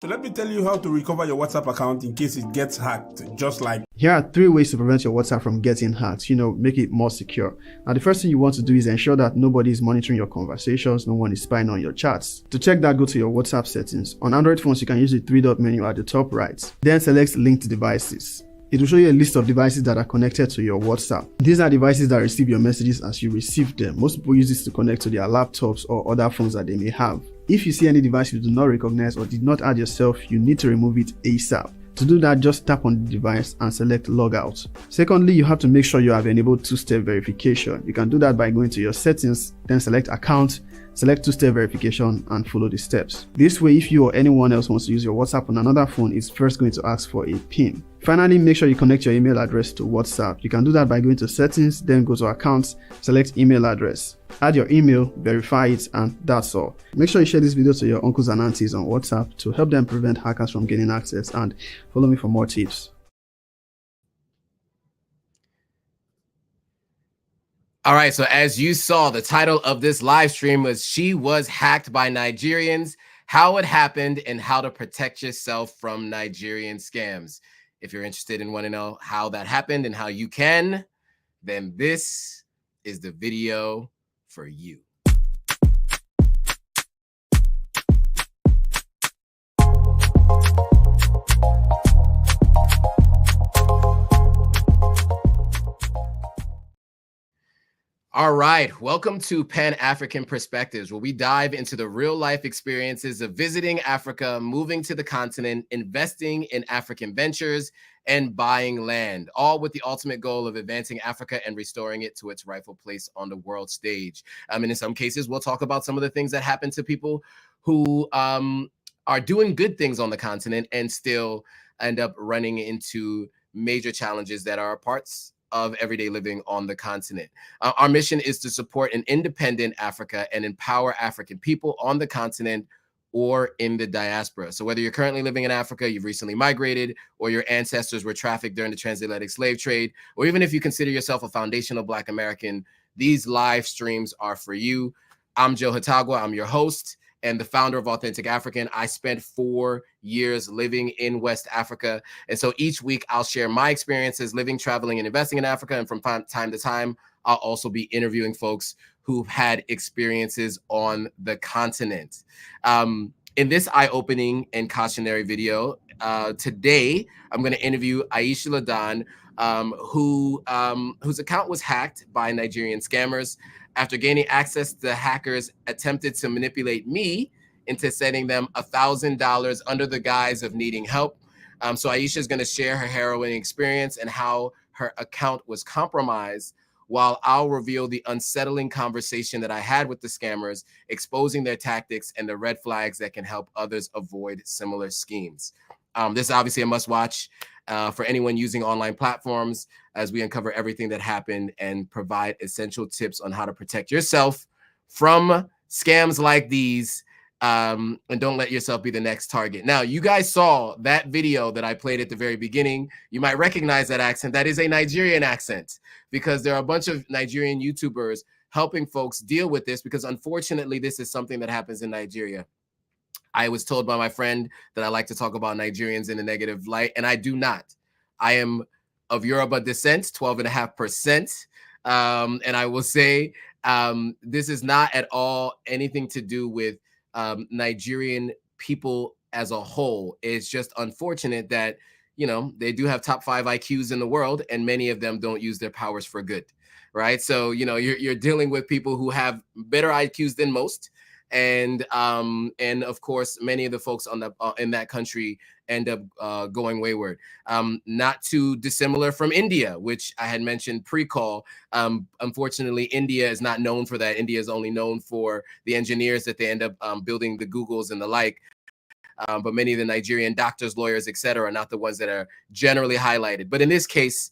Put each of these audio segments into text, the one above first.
So let me tell you how to recover your WhatsApp account in case it gets hacked, just like. Here are 3 ways to prevent your WhatsApp from getting hacked, make it more secure. Now, the first thing you want to do is ensure that nobody is monitoring your conversations, no one is spying on your chats. To check that, go to your WhatsApp settings. On Android phones, you can use the 3-dot menu at the top right. Then select linked devices. It will show you a list of devices that are connected to your WhatsApp. These are devices that receive your messages as you receive them. Most people use this to connect to their laptops or other phones that they may have. If you see any device you do not recognize or did not add yourself, you need to remove it ASAP. To do that, just tap on the device and select logout. Secondly, you have to make sure you have enabled 2-step verification. You can do that by going to your settings, then select account, select 2-step verification and follow the steps. This way, if you or anyone else wants to use your WhatsApp on another phone, it's first going to ask for a PIN. Finally, make sure you connect your email address to WhatsApp. You can do that by going to settings, then go to accounts, select email address. Add your email, verify it, and that's all. Make sure you share this video to your uncles and aunties on WhatsApp to help them prevent hackers from gaining access, and follow me for more tips. All right, so as you saw, the title of this live stream was "She Was Hacked by Nigerians, How It Happened and How to Protect Yourself from Nigerian Scams." If you're interested and want to know how that happened and how you can, then this is the video for you. All right, welcome to Pan-African Perspectives, where we dive into the real-life experiences of visiting Africa, moving to the continent, investing in African ventures, and buying land, all with the ultimate goal of advancing Africa and restoring it to its rightful place on the world stage. And in some cases, we'll talk about some of the things that happen to people who are doing good things on the continent and still end up running into major challenges that are parts of everyday living on the continent. Our mission is to support an independent Africa and empower African people on the continent or in the diaspora. So whether you're currently living in Africa, you've recently migrated, or your ancestors were trafficked during the transatlantic slave trade, or even if you consider yourself a foundational Black American, these live streams are for you. I'm Joe Hatagwa, I'm your host and the founder of Authentic African. I spent 4 years living in West Africa. And so each week I'll share my experiences living, traveling, and investing in Africa. And from time to time, I'll also be interviewing folks who've had experiences on the continent. In this eye-opening and cautionary video, today, I'm gonna interview Aisha Ladan, whose account was hacked by Nigerian scammers. After gaining access, the hackers attempted to manipulate me into sending them $1,000 under the guise of needing help. So Aisha is going to share her harrowing experience and how her account was compromised, while I'll reveal the unsettling conversation that I had with the scammers, exposing their tactics and the red flags that can help others avoid similar schemes. This is obviously a must-watch for anyone using online platforms, as we uncover everything that happened and provide essential tips on how to protect yourself from scams like these, and don't let yourself be the next target. Now, you guys saw that video that I played at the very beginning. You might recognize that accent. That is a Nigerian accent, because there are a bunch of Nigerian YouTubers helping folks deal with this, because unfortunately, this is something that happens in Nigeria. I was told by my friend that I like to talk about Nigerians in a negative light, and I do not. I am of Yoruba descent, 12.5%. And I will say this is not at all anything to do with Nigerian people as a whole. It's just unfortunate that, they do have top 5 IQs in the world, and many of them don't use their powers for good, right? So, you're dealing with people who have better IQs than most. And of course, many of the folks on the in that country end up going wayward. Not too dissimilar from India, which I had mentioned pre-call. Unfortunately, India is not known for that. India is only known for the engineers that they end up building the Googles and the like. But many of the Nigerian doctors, lawyers, etc., are not the ones that are generally highlighted. But in this case,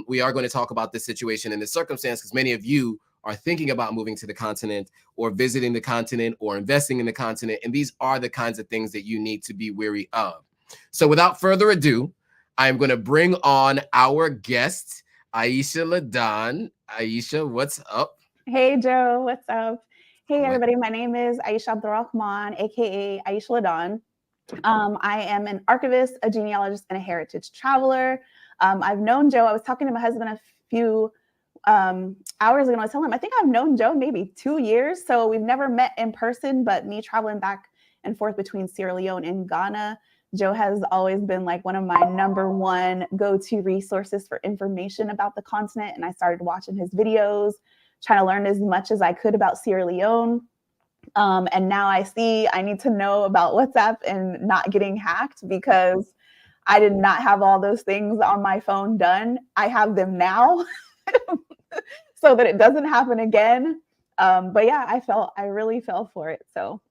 we are going to talk about this situation in this circumstance, because many of you are thinking about moving to the continent or visiting the continent or investing in the continent. And these are the kinds of things that you need to be wary of. So without further ado, I'm going to bring on our guest, Aisha Ladan. Aisha, what's up? Hey, Joe, what's up? Hey, everybody. My name is Aisha Abdul Rahman, aka Aisha Ladan. I am an archivist, a genealogist, and a heritage traveler. I've known Joe. I was talking to my husband a few hours ago. I was telling him, I think I've known Joe maybe 2 years. So we've never met in person, but me traveling back and forth between Sierra Leone and Ghana, Joe has always been like one of my #1 go-to resources for information about the continent. And I started watching his videos, trying to learn as much as I could about Sierra Leone. And now I see I need to know about WhatsApp and not getting hacked, because I did not have all those things on my phone done. I have them now so that it doesn't happen again. But yeah, I really fell for it. So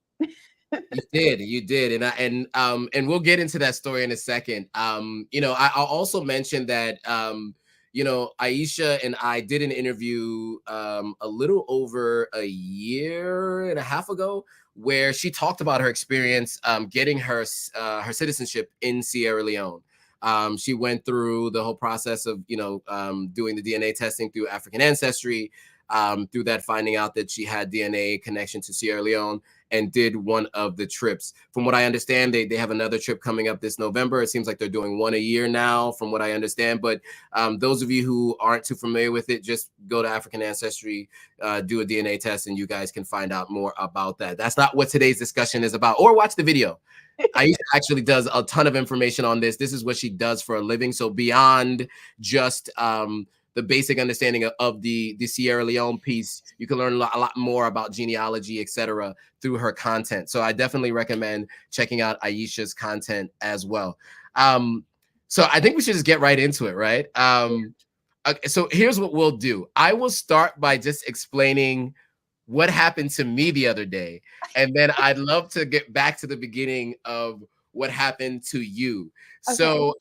You did, and we'll get into that story in a second. I'll also mention that Aisha and I did an interview a little over a year and a half ago, where she talked about her experience getting her citizenship in Sierra Leone. She went through the whole process of doing the DNA testing through African Ancestry, through that finding out that she had DNA connection to Sierra Leone, and did one of the trips. From what I understand, they have another trip coming up this November. It seems like they're doing one a year now, from what I understand. But those of you who aren't too familiar with it, just go to African Ancestry, do a DNA test, and you guys can find out more about that. That's not what today's discussion is about, or watch the video. Aisha actually does a ton of information on this. This is what she does for a living. So beyond just the basic understanding of the Sierra Leone piece, you can learn a lot more about genealogy, etc., through her content. So I definitely recommend checking out Aisha's content as well. So I think we should just get right into it, right? Okay, so here's what we'll do. I will start by just explaining what happened to me the other day, and then I'd love to get back to the beginning of what happened to you. Okay. So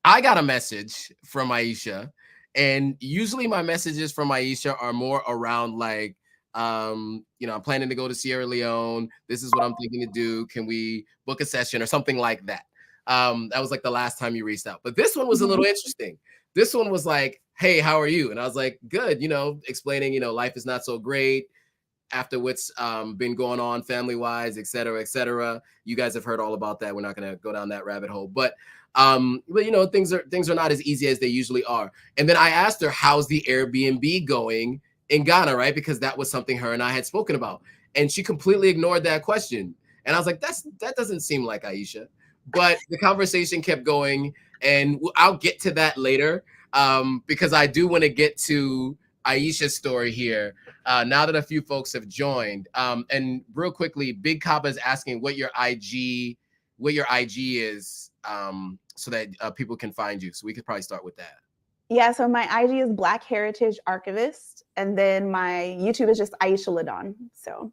I got a message from Aisha, and usually my messages from Aisha are more around like, I'm planning to go to Sierra Leone. This is what I'm thinking to do. Can we book a session or something like that? That was like the last time you reached out. But this one was a little interesting. This one was like, hey, how are you? And I was like, good, explaining, life is not so great after what's been going on family-wise, et cetera, et cetera. You guys have heard all about that. We're not going to go down that rabbit hole. But things are not as easy as they usually are. And then I asked her, how's the Airbnb going in Ghana, right? Because that was something her and I had spoken about. And she completely ignored that question. And I was like, that doesn't seem like Aisha. But the conversation kept going, and I'll get to that later, because I do want to get to Aisha's story here now that a few folks have joined. And real quickly, Big Kaba is asking what your IG is, so that people can find you. So we could probably start with that. Yeah, so my IG is Black Heritage Archivist, and then my YouTube is just Aisha Ladon. So,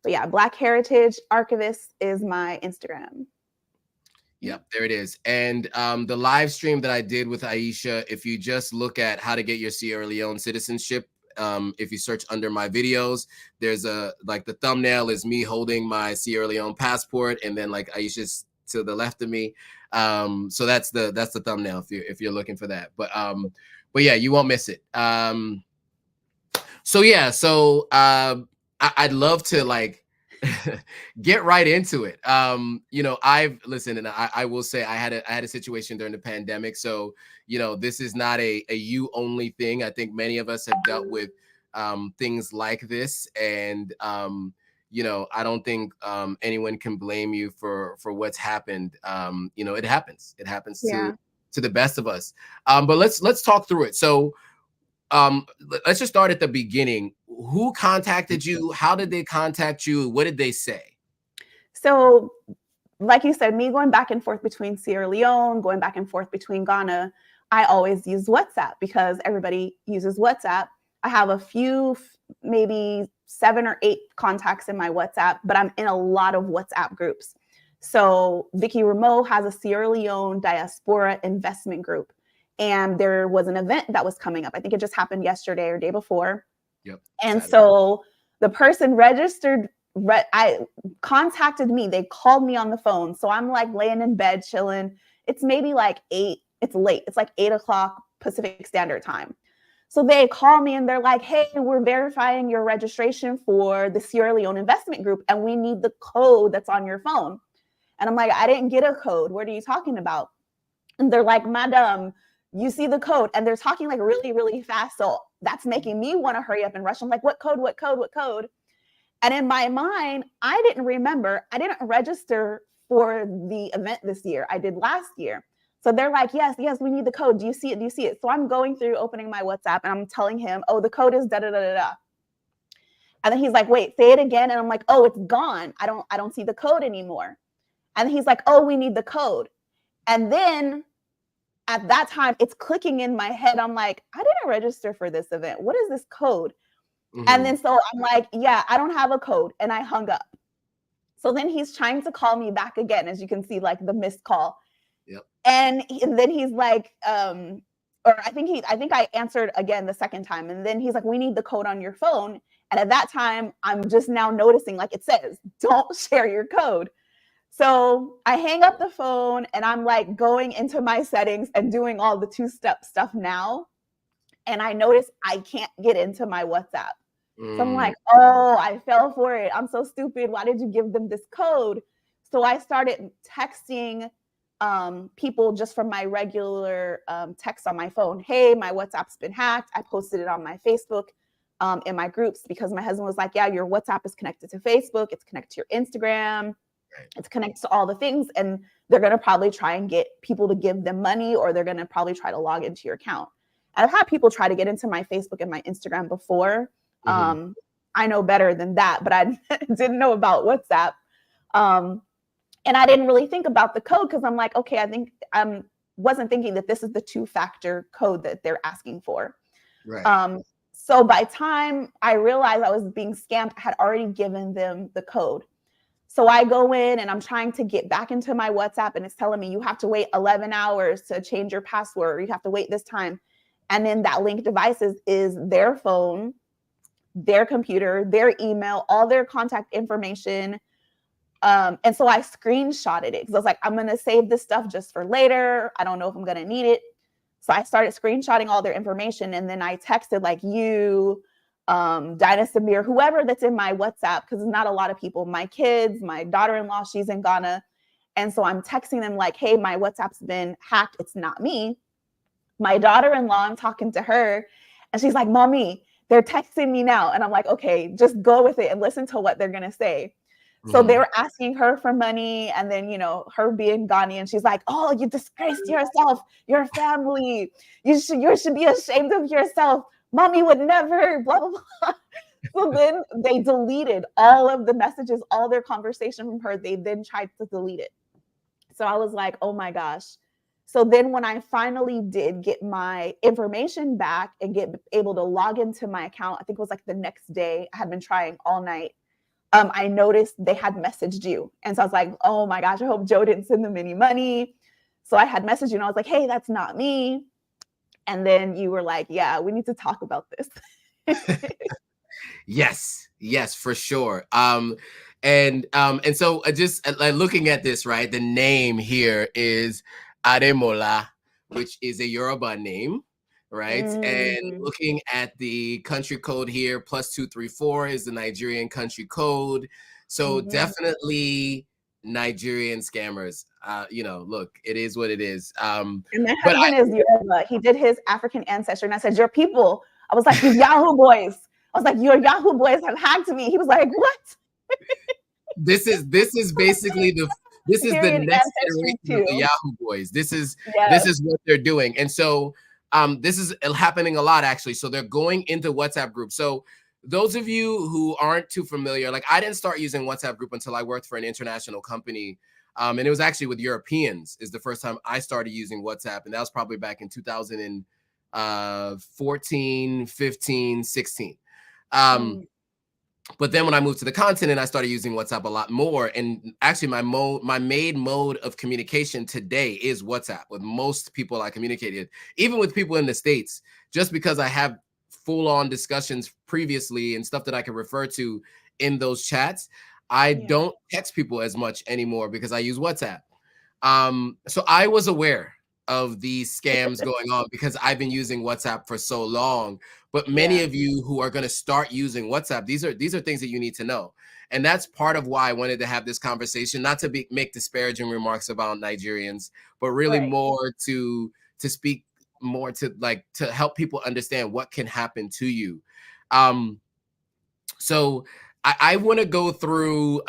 but yeah, Black Heritage Archivist is my Instagram. Yep, there it is. And the live stream that I did with Aisha, if you just look at how to get your Sierra Leone citizenship, if you search under my videos, there's the thumbnail is me holding my Sierra Leone passport, and then like Aisha's to the left of me. So that's the thumbnail if you're looking for that. But yeah, you won't miss it. So I'd love to like get right into it. I've listened, and I will say I had a situation during the pandemic. So, this is not a you only thing. I think many of us have dealt with things like this, and I don't think anyone can blame you for what's happened. It happens. It happens to the best of us. But let's talk through it. So let's just start at the beginning. Who contacted you? How did they contact you? What did they say? So, like you said, me going back and forth between Sierra Leone, going back and forth between Ghana, I always use WhatsApp because everybody uses WhatsApp. I have a few, maybe 7 or 8 contacts in my WhatsApp, but I'm in a lot of WhatsApp groups. So Vicky Rameau has a Sierra Leone diaspora investment group. And there was an event that was coming up. I think it just happened yesterday or day before. Yep. And so the person registered, I contacted me. They called me on the phone. So I'm like laying in bed, chilling. It's maybe like 8. It's late. It's like 8 o'clock Pacific Standard Time. So they call me and they're like, hey, we're verifying your registration for the Sierra Leone investment group, and we need the code that's on your phone. And I'm like, I didn't get a code. What are you talking about? And they're like, Madam, you see the code. And they're talking like really, really fast. So that's making me want to hurry up and rush. I'm like, what code, what code, what code? And in my mind, I didn't remember. I didn't register for the event this year. I did last year. So they're like, yes, we need the code. Do you see it? Do you see it? So I'm going through, opening my WhatsApp, and I'm telling him, oh, the code is da da da da da. And then he's like, wait, say it again. And I'm like, oh, it's gone. I don't see the code anymore. And he's like, oh, we need the code. And then at that time, it's clicking in my head. I'm like, I didn't register for this event. What is this code? And then so I'm like, yeah, I don't have a code. And I hung up. So then he's trying to call me back again, as you can see, like the missed call. Yep. And then he's like, or I think I answered again the second time. And then he's like, we need the code on your phone. And at that time, I'm just now noticing, like it says, don't share your code. So I hang up the phone and I'm like going into my settings and doing all the two-step stuff now. And I notice I can't get into my WhatsApp. So I'm like, oh, I fell for it. I'm so stupid. Why did you give them this code? So I started texting people just from my regular text on my phone. Hey, my WhatsApp's been hacked. I posted it on my Facebook in my groups, because my husband was like, yeah, your WhatsApp is connected to Facebook. It's connected to your Instagram. It's connected to all the things. And they're going to probably try and get people to give them money, or they're going to probably try to log into your account. I've had people try to get into my Facebook and my Instagram before. I know better than that, but I didn't know about WhatsApp. And I didn't really think about the code, because I'm like, okay, I think wasn't thinking that this is the 2-factor code that they're asking for. Right. So by time I realized I was being scammed, I had already given them the code. So I go in and I'm trying to get back into my WhatsApp, and it's telling me you have to wait 11 hours to change your password. You have to wait this time. And then that linked devices is their phone, their computer, their email, all their contact information. And so I screenshotted it, because I was like, I'm going to save this stuff just for later. I don't know if I'm going to need it. So I started screenshotting all their information. And then I texted like you, Dinah Samir, whoever that's in my WhatsApp, because it's not a lot of people, my kids, my daughter-in-law, she's in Ghana. And so I'm texting them like, hey, my WhatsApp's been hacked. It's not me. My daughter-in-law, I'm talking to her, and she's like, Mommy, they're texting me now. And I'm like, okay, just go with it and listen to what they're going to say. So they were asking her for money, and then, you know, her being Ghanaian, she's like, oh, you disgraced yourself, your family. You should be ashamed of yourself. Mommy would never, blah, blah, blah. So then they deleted all of the messages, all their conversation from her. They then tried to delete it. So I was like, oh my gosh. So then when I finally did get my information back and get able to log into my account, I think it was like the next day, I had been trying all night. I noticed they had messaged you. And so I was like, oh my gosh, I hope Joe didn't send them any money. So I had messaged you, and I was like, hey, that's not me. And then you were like, yeah, we need to talk about this. Yes, for sure. And so just looking at this, right? The name here is Ademola, which is a Yoruba name, right? And looking at the country code here, +234 is the Nigerian country code. So definitely Nigerian scammers. You know, look, it is what it is. And my husband is Yoruba. He did his African ancestry, and I said, your people. I was like, you Yahoo boys. I was like, your Yahoo boys have hacked me. He was like, what? This is basically the next iteration of the Yahoo boys. This is what they're doing. And so this is happening a lot, actually. So they're going into WhatsApp groups. So those of you who aren't too familiar, like I didn't start using WhatsApp group until I worked for an international company. And it was actually with Europeans is the first time I started using WhatsApp. And that was probably back in 2014, 15, 16. But then when I moved to the continent, I started using WhatsApp a lot more. And actually my main mode of communication today is WhatsApp with most people I communicated, even with people in the States, just because I have full-on discussions previously and stuff that I can refer to in those chats. I don't text people as much anymore because I use WhatsApp. So I was aware of these scams going on because I've been using WhatsApp for so long. But many of you who are going to start using WhatsApp, these are things that you need to know. And that's part of why I wanted to have this conversation, not to make disparaging remarks about Nigerians, but really more to speak more to to help people understand what can happen to you. So I want to go through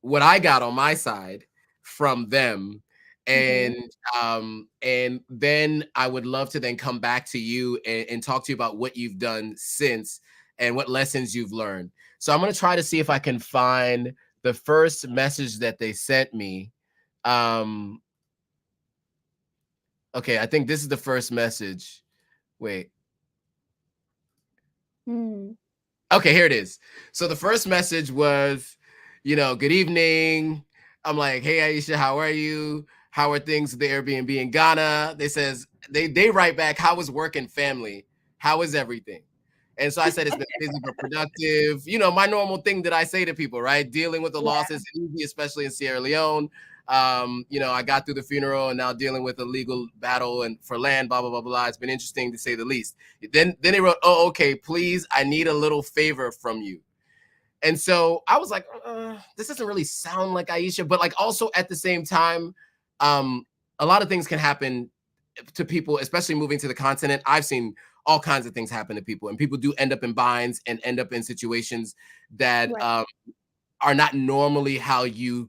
what I got on my side from them. And then I would love to then come back to you and talk to you about what you've done since and what lessons you've learned. So I'm going to try to see if I can find the first message that they sent me. Okay, I think this is the first message. Wait. Okay, here it is. So the first message was, good evening. I'm like, hey, Aisha, how are you? How are things at the Airbnb in Ghana? They write back, how is work and family? How is everything? And so I said, it's been busy but productive. My normal thing that I say to people, right? Dealing with the losses is easy, especially in Sierra Leone. I got through the funeral and now dealing with a legal battle and for land, blah, blah, blah, blah. It's been interesting to say the least. Then they wrote, oh, okay, please, I need a little favor from you. And so I was like, this doesn't really sound like Aisha, but also at the same time, a lot of things can happen to people, especially moving to the continent. I've seen all kinds of things happen to people, and people do end up in binds and end up in situations that are not normally how you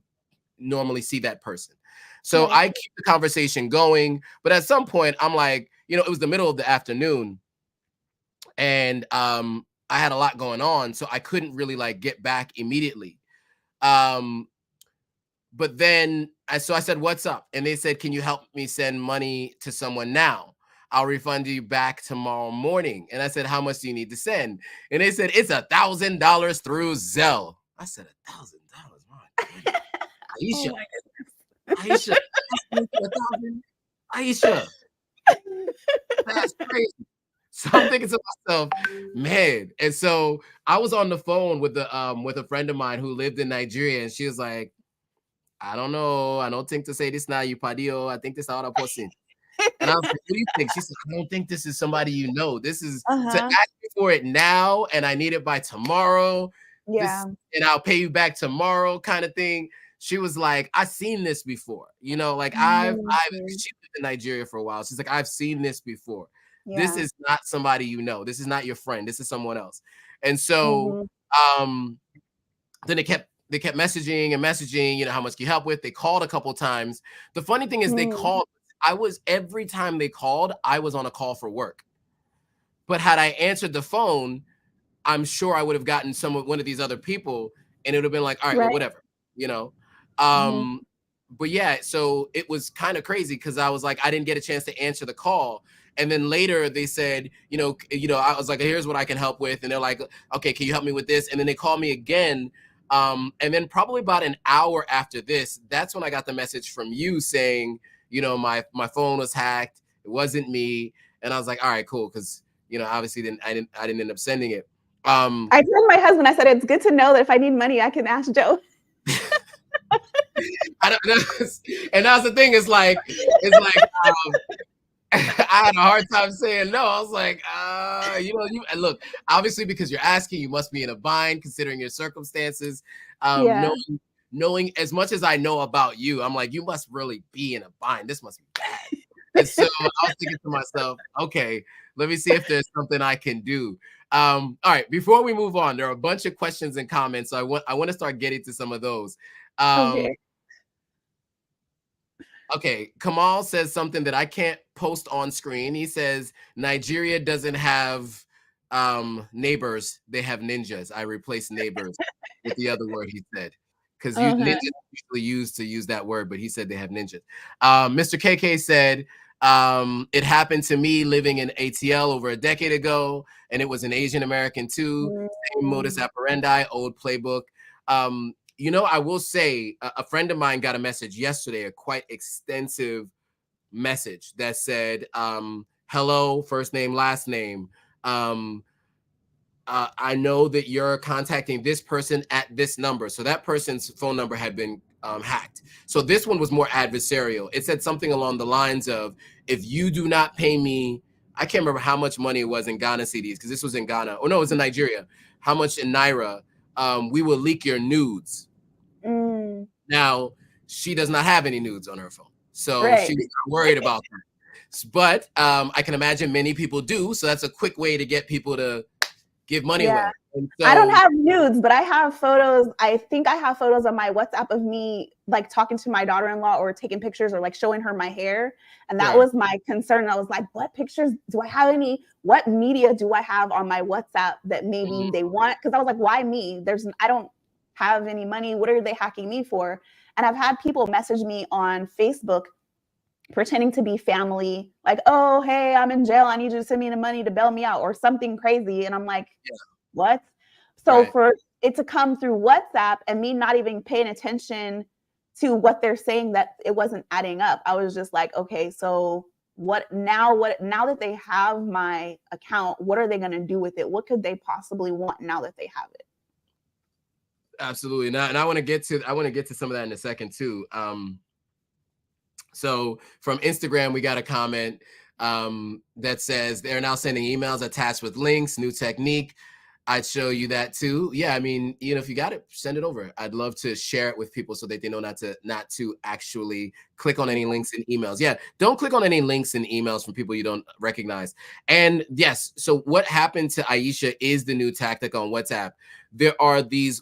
normally see that person. So I keep the conversation going, but at some point I'm like, it was the middle of the afternoon and I had a lot going on, so I couldn't really get back immediately. But then I said, what's up? And they said, can you help me send money to someone now? I'll refund you back tomorrow morning. And I said, how much do you need to send? And they said, it's $1,000 through Zelle. I said, $1,000? My goodness. Aisha, Aisha, Aisha, that's crazy. So I'm thinking to myself, man. And so I was on the phone with a friend of mine who lived in Nigeria, and she was like, I don't know. I don't think to say this now, you padio. I think this is our person. And I was like, what do you think? She said, I don't think this is somebody you know. This is to ask me for it now, and I need it by tomorrow. And I'll pay you back tomorrow, kind of thing. She was like, I've seen this before. She lived in Nigeria for a while. She's like, I've seen this before. This is not somebody you know. This is not your friend. This is someone else. And so then they kept messaging and messaging, how much can you help with? They called a couple times. The funny thing is they called. Every time they called, I was on a call for work. But had I answered the phone, I'm sure I would have gotten one of these other people, and it would have been like, all right, well, whatever, But yeah, so it was kind of crazy because I was like, I didn't get a chance to answer the call. And then later they said, I was like, here's what I can help with. And they're like, okay, can you help me with this? And then they called me again. And then probably about an hour after this, that's when I got the message from you saying, my phone was hacked. It wasn't me. And I was like, all right, cool. Cause obviously I didn't end up sending it. I told my husband, I said, it's good to know that if I need money, I can ask Joe. I don't know. And that's the thing. I had a hard time saying no. I was like, look, obviously because you're asking, you must be in a bind considering your circumstances. Knowing as much as I know about you, I'm like, you must really be in a bind. This must be bad. And so I was thinking to myself, okay, let me see if there's something I can do. All right, before we move on, there are a bunch of questions and comments. So I want to start getting to some of those. Okay, Kamal says something that I can't post on screen. He says, Nigeria doesn't have neighbors. They have ninjas. I replaced neighbors with the other word he said. Because ninjas usually use that word, but he said they have ninjas. Mr. KK said, it happened to me living in ATL over a decade ago, and it was an Asian American too. Same modus operandi, old playbook. I will say a friend of mine got a message yesterday, a quite extensive message that said, hello, first name, last name. I know that you're contacting this person at this number. So that person's phone number had been hacked. So this one was more adversarial. It said something along the lines of, if you do not pay me, I can't remember how much money it was in Ghana cedis, because this was in Ghana. Oh no, it was in Nigeria. How much in Naira? We will leak your nudes. Now, she does not have any nudes on her phone. So Right. she was not worried about that. But I can imagine many people do. So that's a quick way to get people to give money away. And so, I don't have nudes, but I have photos. I think I have photos on my WhatsApp of me like talking to my daughter-in-law or taking pictures or like showing her my hair. And that was my concern. I was like, what pictures do I have what media do I have on my WhatsApp that maybe they want? Because I was like, why me? I don't have any money. What are they hacking me for? And I've had people message me on Facebook pretending to be family, like, oh, hey, I'm in jail. I need you to send me the money to bail me out or something crazy. And I'm like, what? So for it to come through WhatsApp and me not even paying attention to what they're saying, that it wasn't adding up. I was just like, okay, so now that they have my account, what are they going to do with it? What could they possibly want now that they have it? Absolutely. Now, and I want to get to some of that in a second too. So from Instagram, we got a comment that says they're now sending emails attached with links, new technique. I'd show you that too. Yeah, I mean, if you got it, send it over. I'd love to share it with people so that they know not to actually click on any links in emails. Yeah, don't click on any links in emails from people you don't recognize. And yes, so what happened to Aisha is the new tactic on WhatsApp. There are these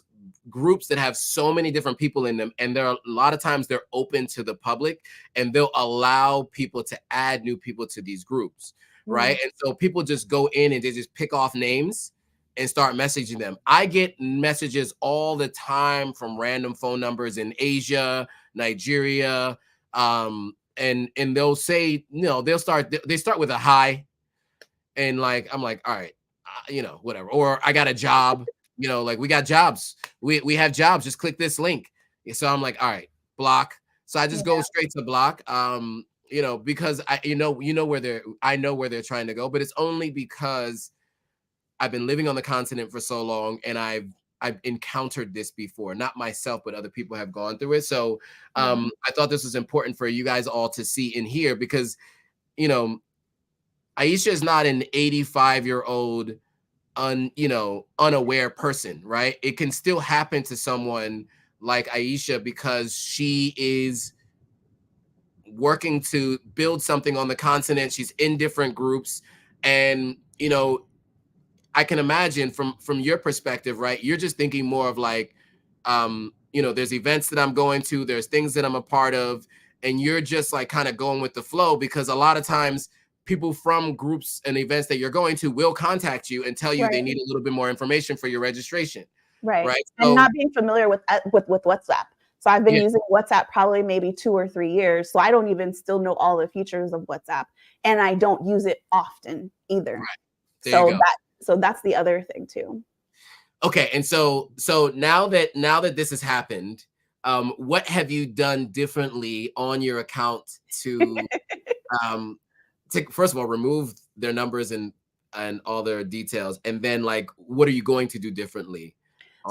groups that have so many different people in them, and there are a lot of times they're open to the public, and they'll allow people to add new people to these groups, right? And so people just go in and they just pick off names and start messaging them. I get messages all the time from random phone numbers in Asia, Nigeria, and they'll say, they start with a hi, and like I'm like, all right, whatever, or I got a job. Like, we got jobs. We have jobs. Just click this link. So I'm like, all right, block. So I just go straight to block. Because I know where they're trying to go, but it's only because I've been living on the continent for so long, and I've encountered this before, not myself, but other people have gone through it. So I thought this was important for you guys all to see and hear, because Aisha is not an 85-year-old unaware person, right? It can still happen to someone like Aisha because she is working to build something on the continent. She's in different groups, and I can imagine from your perspective, right? You're just thinking more of like, there's events that I'm going to, there's things that I'm a part of, and you're just like kind of going with the flow, because a lot of times people from groups and events that you're going to will contact you and tell you they need a little bit more information for your registration. Right. And so, not being familiar with WhatsApp. So I've been using WhatsApp probably maybe 2 or 3 years. So I don't even still know all the features of WhatsApp, and I don't use it often either. Right. So that's the other thing too. Okay. And so now that this has happened, what have you done differently on your account to first of all, remove their numbers and all their details, and then like, what are you going to do differently?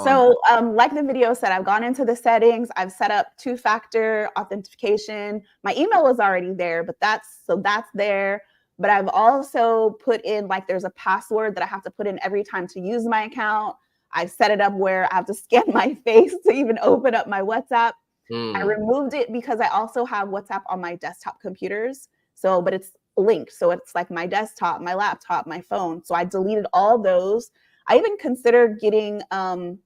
So like the video said, I've gone into the settings, I've set up 2-factor authentication. My email was already there, but that's there. But I've also put in, like, there's a password that I have to put in every time to use my account. I've set it up where I have to scan my face to even open up my WhatsApp. I removed it because I also have WhatsApp on my desktop computers. But it's linked. So it's like my desktop, my laptop, my phone. So I deleted all those. I even considered getting a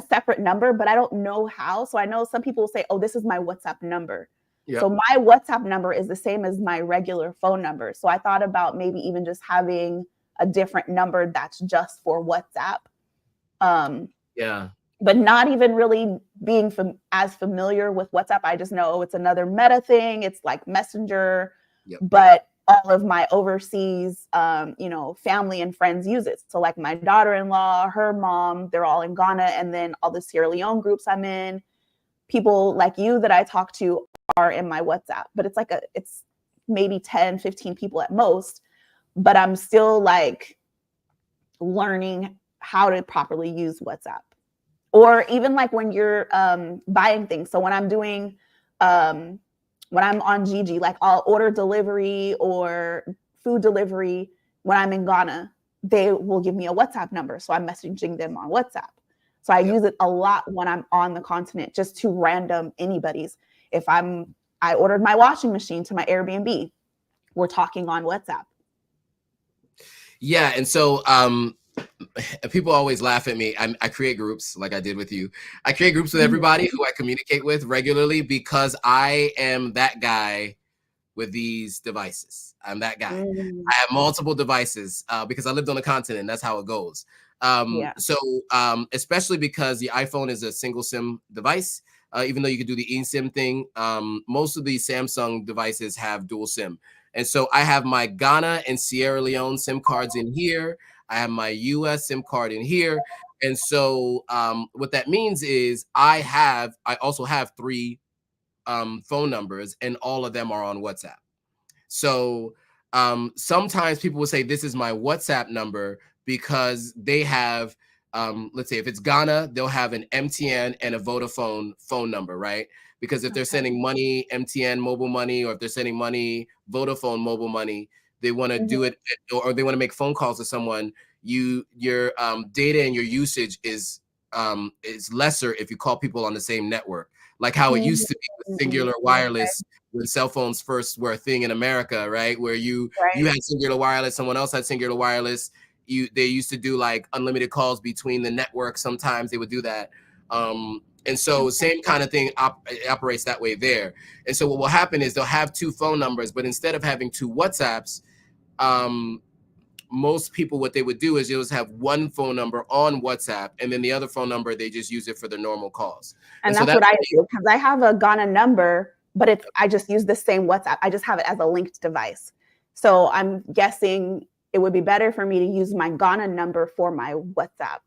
separate number, but I don't know how. So I know some people say, oh, this is my WhatsApp number. Yep. So my WhatsApp number is the same as my regular phone number. So I thought about maybe even just having a different number that's just for WhatsApp. But not even really being as familiar with WhatsApp. I just know it's another Meta thing. It's like Messenger. Yep. But all of my overseas, family and friends use it. So like my daughter-in-law, her mom, they're all in Ghana. And then all the Sierra Leone groups I'm in, people like you that I talk to are in my WhatsApp. But it's maybe 10, 15 people at most. But I'm still like learning how to properly use WhatsApp. Or even like when you're buying things. So when I'm doing, when I'm on Gigi, like I'll order delivery or food delivery when I'm in Ghana, they will give me a WhatsApp number. So I'm messaging them on WhatsApp. So I use it a lot when I'm on the continent, just to random anybody's. If I ordered my washing machine to my Airbnb, we're talking on WhatsApp. Yeah. And so people always laugh at me. I create groups like I did with you. I create groups with everybody who I communicate with regularly because I am that guy with these devices. I'm that guy. I have multiple devices because I lived on the continent. That's how it goes. So especially because the iPhone is a single SIM device, even though you could do the eSIM thing, most of the Samsung devices have dual SIM. And so I have my Ghana and Sierra Leone SIM cards in here. I have my US SIM card in here. And so what that means is I also have 3 phone numbers, and all of them are on WhatsApp. So sometimes people will say, this is my WhatsApp number, because they have, let's say if it's Ghana, they'll have an MTN and a Vodafone phone number, right? Because if they're sending money, MTN mobile money, or if they're sending money, Vodafone mobile money, they want to do it, or they want to make phone calls to someone. Your data and your usage is lesser if you call people on the same network, like how it used to be with singular wireless when cell phones first were a thing in America, right? Where you had singular wireless, someone else had singular wireless. They used to do like unlimited calls between the networks. Sometimes they would do that. And so same kind of thing operates that way there. And so what will happen is they'll have 2 phone numbers, but instead of having 2 WhatsApps, most people, what they would do is you'll just have 1 phone number on WhatsApp, and then the other phone number, they just use it for their normal calls. And that's what I do, because I have a Ghana number, but I just use the same WhatsApp. I just have it as a linked device. So I'm guessing it would be better for me to use my Ghana number for my WhatsApp.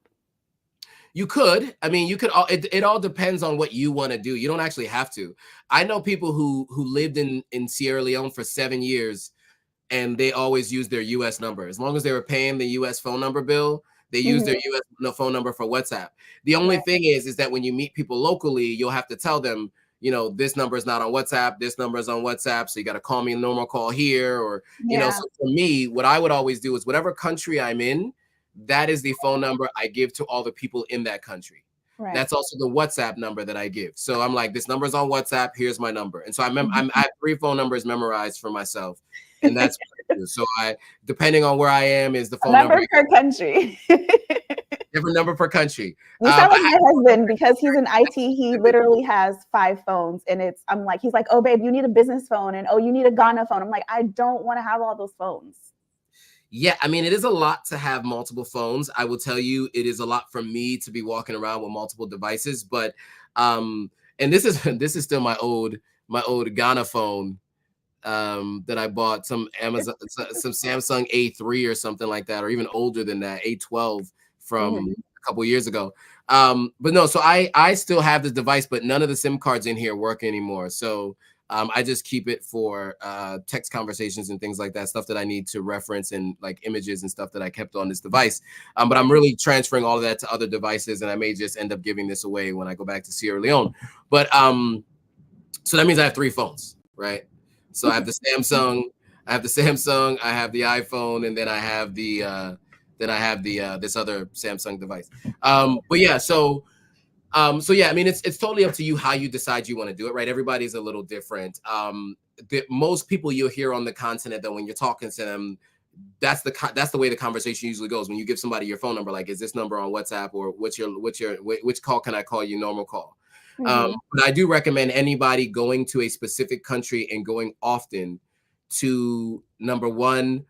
You could. I mean, you could. It all depends on what you want to do. You don't actually have to. I know people who lived in Sierra Leone for 7 years, and they always use their US number. As long as they were paying the US phone number bill, they use their US phone number for WhatsApp. The only thing is that when you meet people locally, you'll have to tell them, you know, this number is not on WhatsApp. This number is on WhatsApp. So you got to call me a normal call here, or, you know, so for me, what I would always do is whatever country I'm in, that is the phone number I give to all the people in that country. Right. That's also the WhatsApp number that I give. So I'm like, this number is on WhatsApp. Here's my number. And so I have 3 phone numbers memorized for myself. And that's what I do. So depending on where I am, is the phone number per country. Different number per country. You sound like my husband, because he's in IT. He literally has 5 phones, and I'm like, he's like, oh babe, you need a business phone, and oh, you need a Ghana phone. I'm like, I don't want to have all those phones. Yeah, I mean, it is a lot to have multiple phones. I will tell you, it is a lot for me to be walking around with multiple devices. But and this is still my old Ghana phone that I bought, some Samsung A3 or something like that, or even older than that, A12 from a couple years ago. But no, so I still have this device, but none of the SIM cards in here work anymore. So I just keep it for text conversations and things like that, stuff that I need to reference, and like images and stuff that I kept on this device. But I'm really transferring all of that to other devices, and I may just end up giving this away when I go back to Sierra Leone. But so that means I have 3 phones, right? So I have the Samsung, I have the iPhone, and then I have this other Samsung device. But yeah, so yeah, I mean, it's totally up to you how you decide you want to do it, right? Everybody's a little different. Most people you'll hear on the continent, that when you're talking to them, that's the way the conversation usually goes. When you give somebody your phone number, like, is this number on WhatsApp, or which call can I call you? Normal call. But I do recommend anybody going to a specific country and going often to, number 1,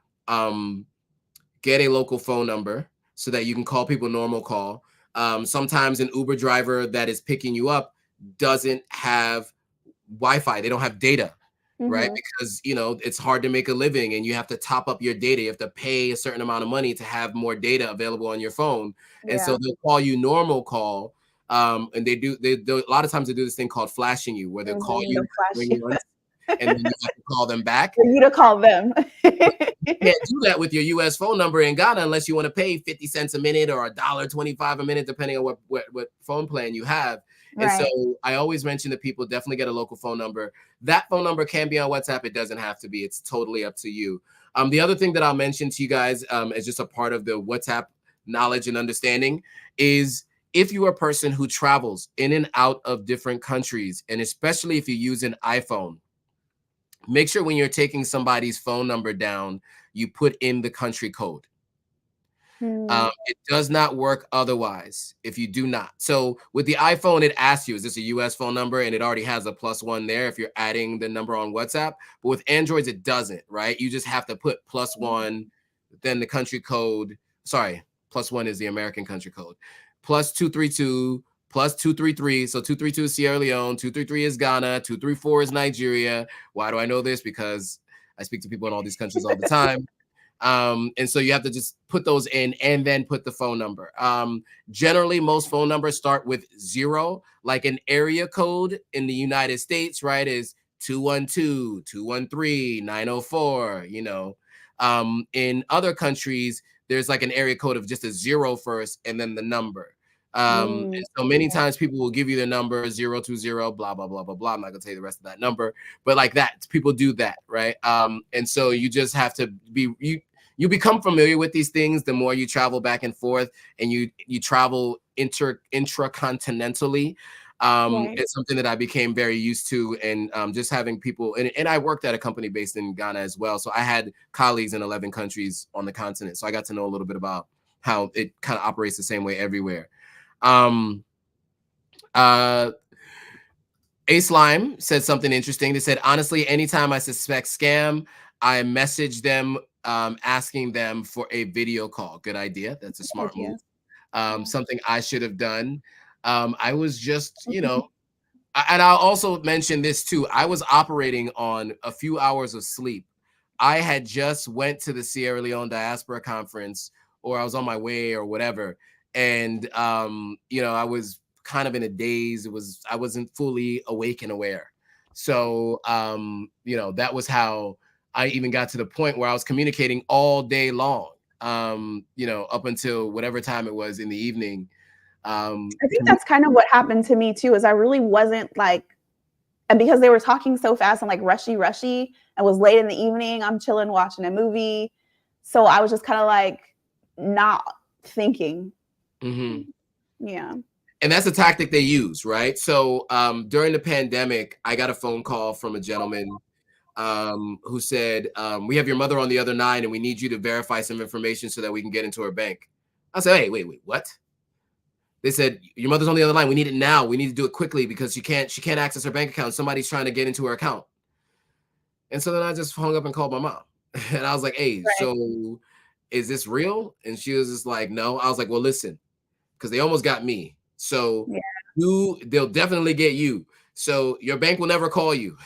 get a local phone number so that you can call people normal call. Sometimes an Uber driver that is picking you up doesn't have Wi-Fi. They don't have data, right? Because, you know, it's hard to make a living, and you have to top up your data. You have to pay a certain amount of money to have more data available on your phone. And so they'll call you normal call. And they a lot of times they do this thing called flashing you, where they'll call you. and then you have to call them back. For you to call them. You can't do that with your U.S. phone number in Ghana unless you want to pay 50 cents a minute or $1.25 a minute, depending on what phone plan you have. And Right. so I always mention to people, definitely get a local phone number. That phone number can be on WhatsApp. It doesn't have to be. It's totally up to you. The other thing that I'll mention to you guys as just a part of the WhatsApp knowledge and understanding is if you are a person who travels in and out of different countries, and especially if you use an iPhone, make sure when you're taking somebody's phone number down, you put in the country code. It does not work otherwise if you do not. So with the iPhone, it asks you, is this a US phone number? And it already has a +1 there if you're adding the number on WhatsApp. But with Androids, it doesn't, right? You just have to put +1, then the country code. Sorry, +1 is the American country code. +232, +233. So 232 is Sierra Leone, 233 is Ghana, 234 is Nigeria. Why do I know this? Because I speak to people in all these countries all the time. And so you have to just put those in and then put the phone number. Generally, most phone numbers start with 0, like an area code in the United States, right, is 212, 213, 904, you know. In other countries, there's like an area code of just a 0 first and then the number. And so many times people will give you the number 020, blah, blah, blah, blah, blah. I'm not gonna tell you the rest of that number, but like that, people do that, right? And so you just have to be, you become familiar with these things the more you travel back and forth and you travel intracontinentally. It's something that I became very used to, and just having people, and I worked at a company based in Ghana as well. So I had colleagues in 11 countries on the continent. So I got to know a little bit about how it kind of operates the same way everywhere. Ace Lime said something interesting. They said, honestly, anytime I suspect scam, I message them asking them for a video call. Good idea. That's a smart move. Something I should have done. I was just, you know, and I'll also mention this too. I was operating on a few hours of sleep. I had just went to the Sierra Leone Diaspora Conference, or I was on my way or whatever. And, you know, I was kind of in a daze. I wasn't fully awake and aware. So, you know, that was how I even got to the point where I was communicating all day long, you know, up until whatever time it was in the evening. I think that's kind of what happened to me too, is I really wasn't like, and because they were talking so fast and like rushy, and was late in the evening, I'm chilling, watching a movie. So I was just kind of like not thinking. Yeah. And that's a tactic they use, right? So during the pandemic, I got a phone call from a gentleman who said, we have your mother on the other line and we need you to verify some information so that we can get into her bank. I said, hey, wait, what? They said, your mother's on the other line. We need it now. We need to do it quickly because she can't access her bank account. Somebody's trying to get into her account. And so then I just hung up and called my mom. And I was like, hey, so is this real? And she was just like, no. I was like, well, listen, because they almost got me. So they'll definitely get you. So your bank will never call you.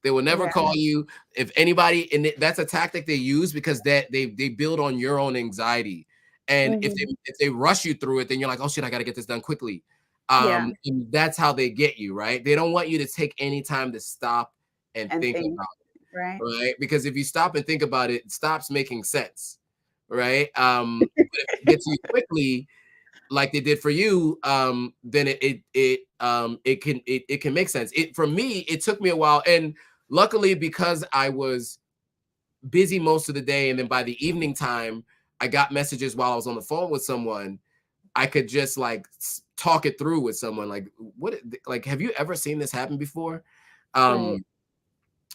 They will never call you. If anybody, and that's a tactic they use because they build on your own anxiety. And if they rush you through it, then you're like, oh shit, I got to get this done quickly. And that's how they get you, right? They don't want you to take any time to stop and think about it, right? Because if you stop and think about it, it stops making sense, right? But if it gets you quickly, like they did for you, then it can make sense. For me, it took me a while, and luckily because I was busy most of the day, and then by the evening time, I got messages while I was on the phone with someone. I could just like talk it through with someone. Like, like, have you ever seen this happen before? You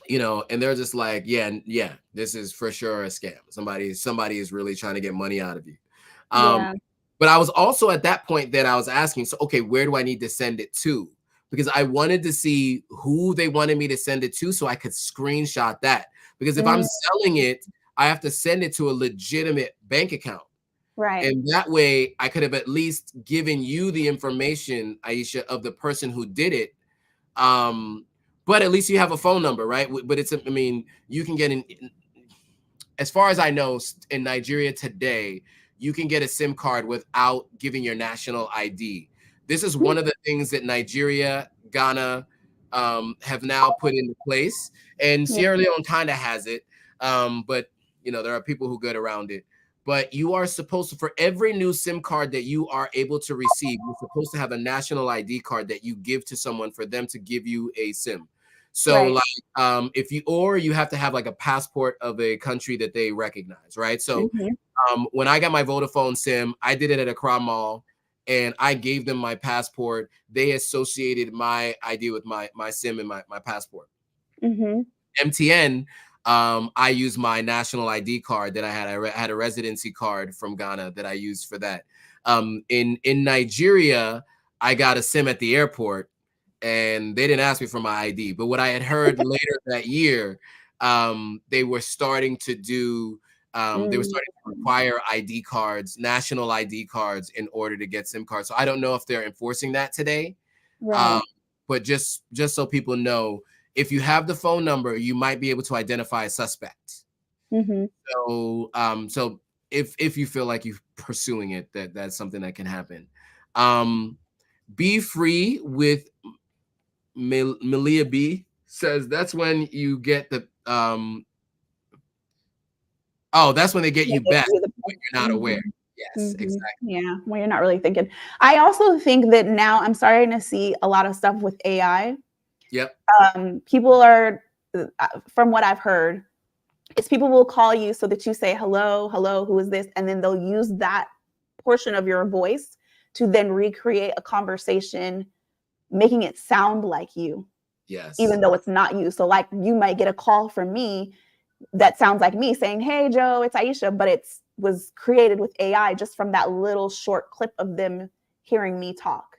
know, and they're just like, yeah, this is for sure a scam. Somebody is really trying to get money out of you. But I was also at that point that I was asking, so, okay, where do I need to send it to? Because I wanted to see who they wanted me to send it to so I could screenshot that. Because if I'm selling it, I have to send it to a legitimate bank account. Right. And that way I could have at least given you the information, Aisha, of the person who did it. But at least you have a phone number, right? But I mean, you can get as far as I know, in Nigeria today, you can get a SIM card without giving your national ID. This is one of the things that Nigeria, Ghana, have now put into place. And Sierra Leone kind of has it, but there are people who get around it. But you are supposed to, for every new SIM card that you are able to receive, you're supposed to have a national ID card that you give to someone for them to give you a SIM. So like you have to have like a passport of a country that they recognize, right? So when I got my Vodafone SIM, I did it at Accra Mall, and I gave them my passport. They associated my ID with my SIM and my passport. MTN, I used my national ID card that I had. I had a residency card from Ghana that I used for that. In Nigeria, I got a SIM at the airport, and they didn't ask me for my ID. But what I had heard later that year, they were starting to do. They were starting to require ID cards, national ID cards, in order to get SIM cards. So I don't know if they're enforcing that today. But just so people know, if you have the phone number, you might be able to identify a suspect. So if you feel like you're pursuing it, that's something that can happen. Be free with Malia B says that's when you get the that's when they get you back when you're not aware. Yes, exactly. Yeah, when you're not really thinking. I also think that now I'm starting to see a lot of stuff with AI. Yep. People are, from what I've heard, is people will call you so that you say, hello, who is this? And then they'll use that portion of your voice to then recreate a conversation, making it sound like you. Yes. Even though it's not you. So like you might get a call from me that sounds like me saying, hey, Joe, it's Aisha, but it was created with AI just from that little short clip of them hearing me talk.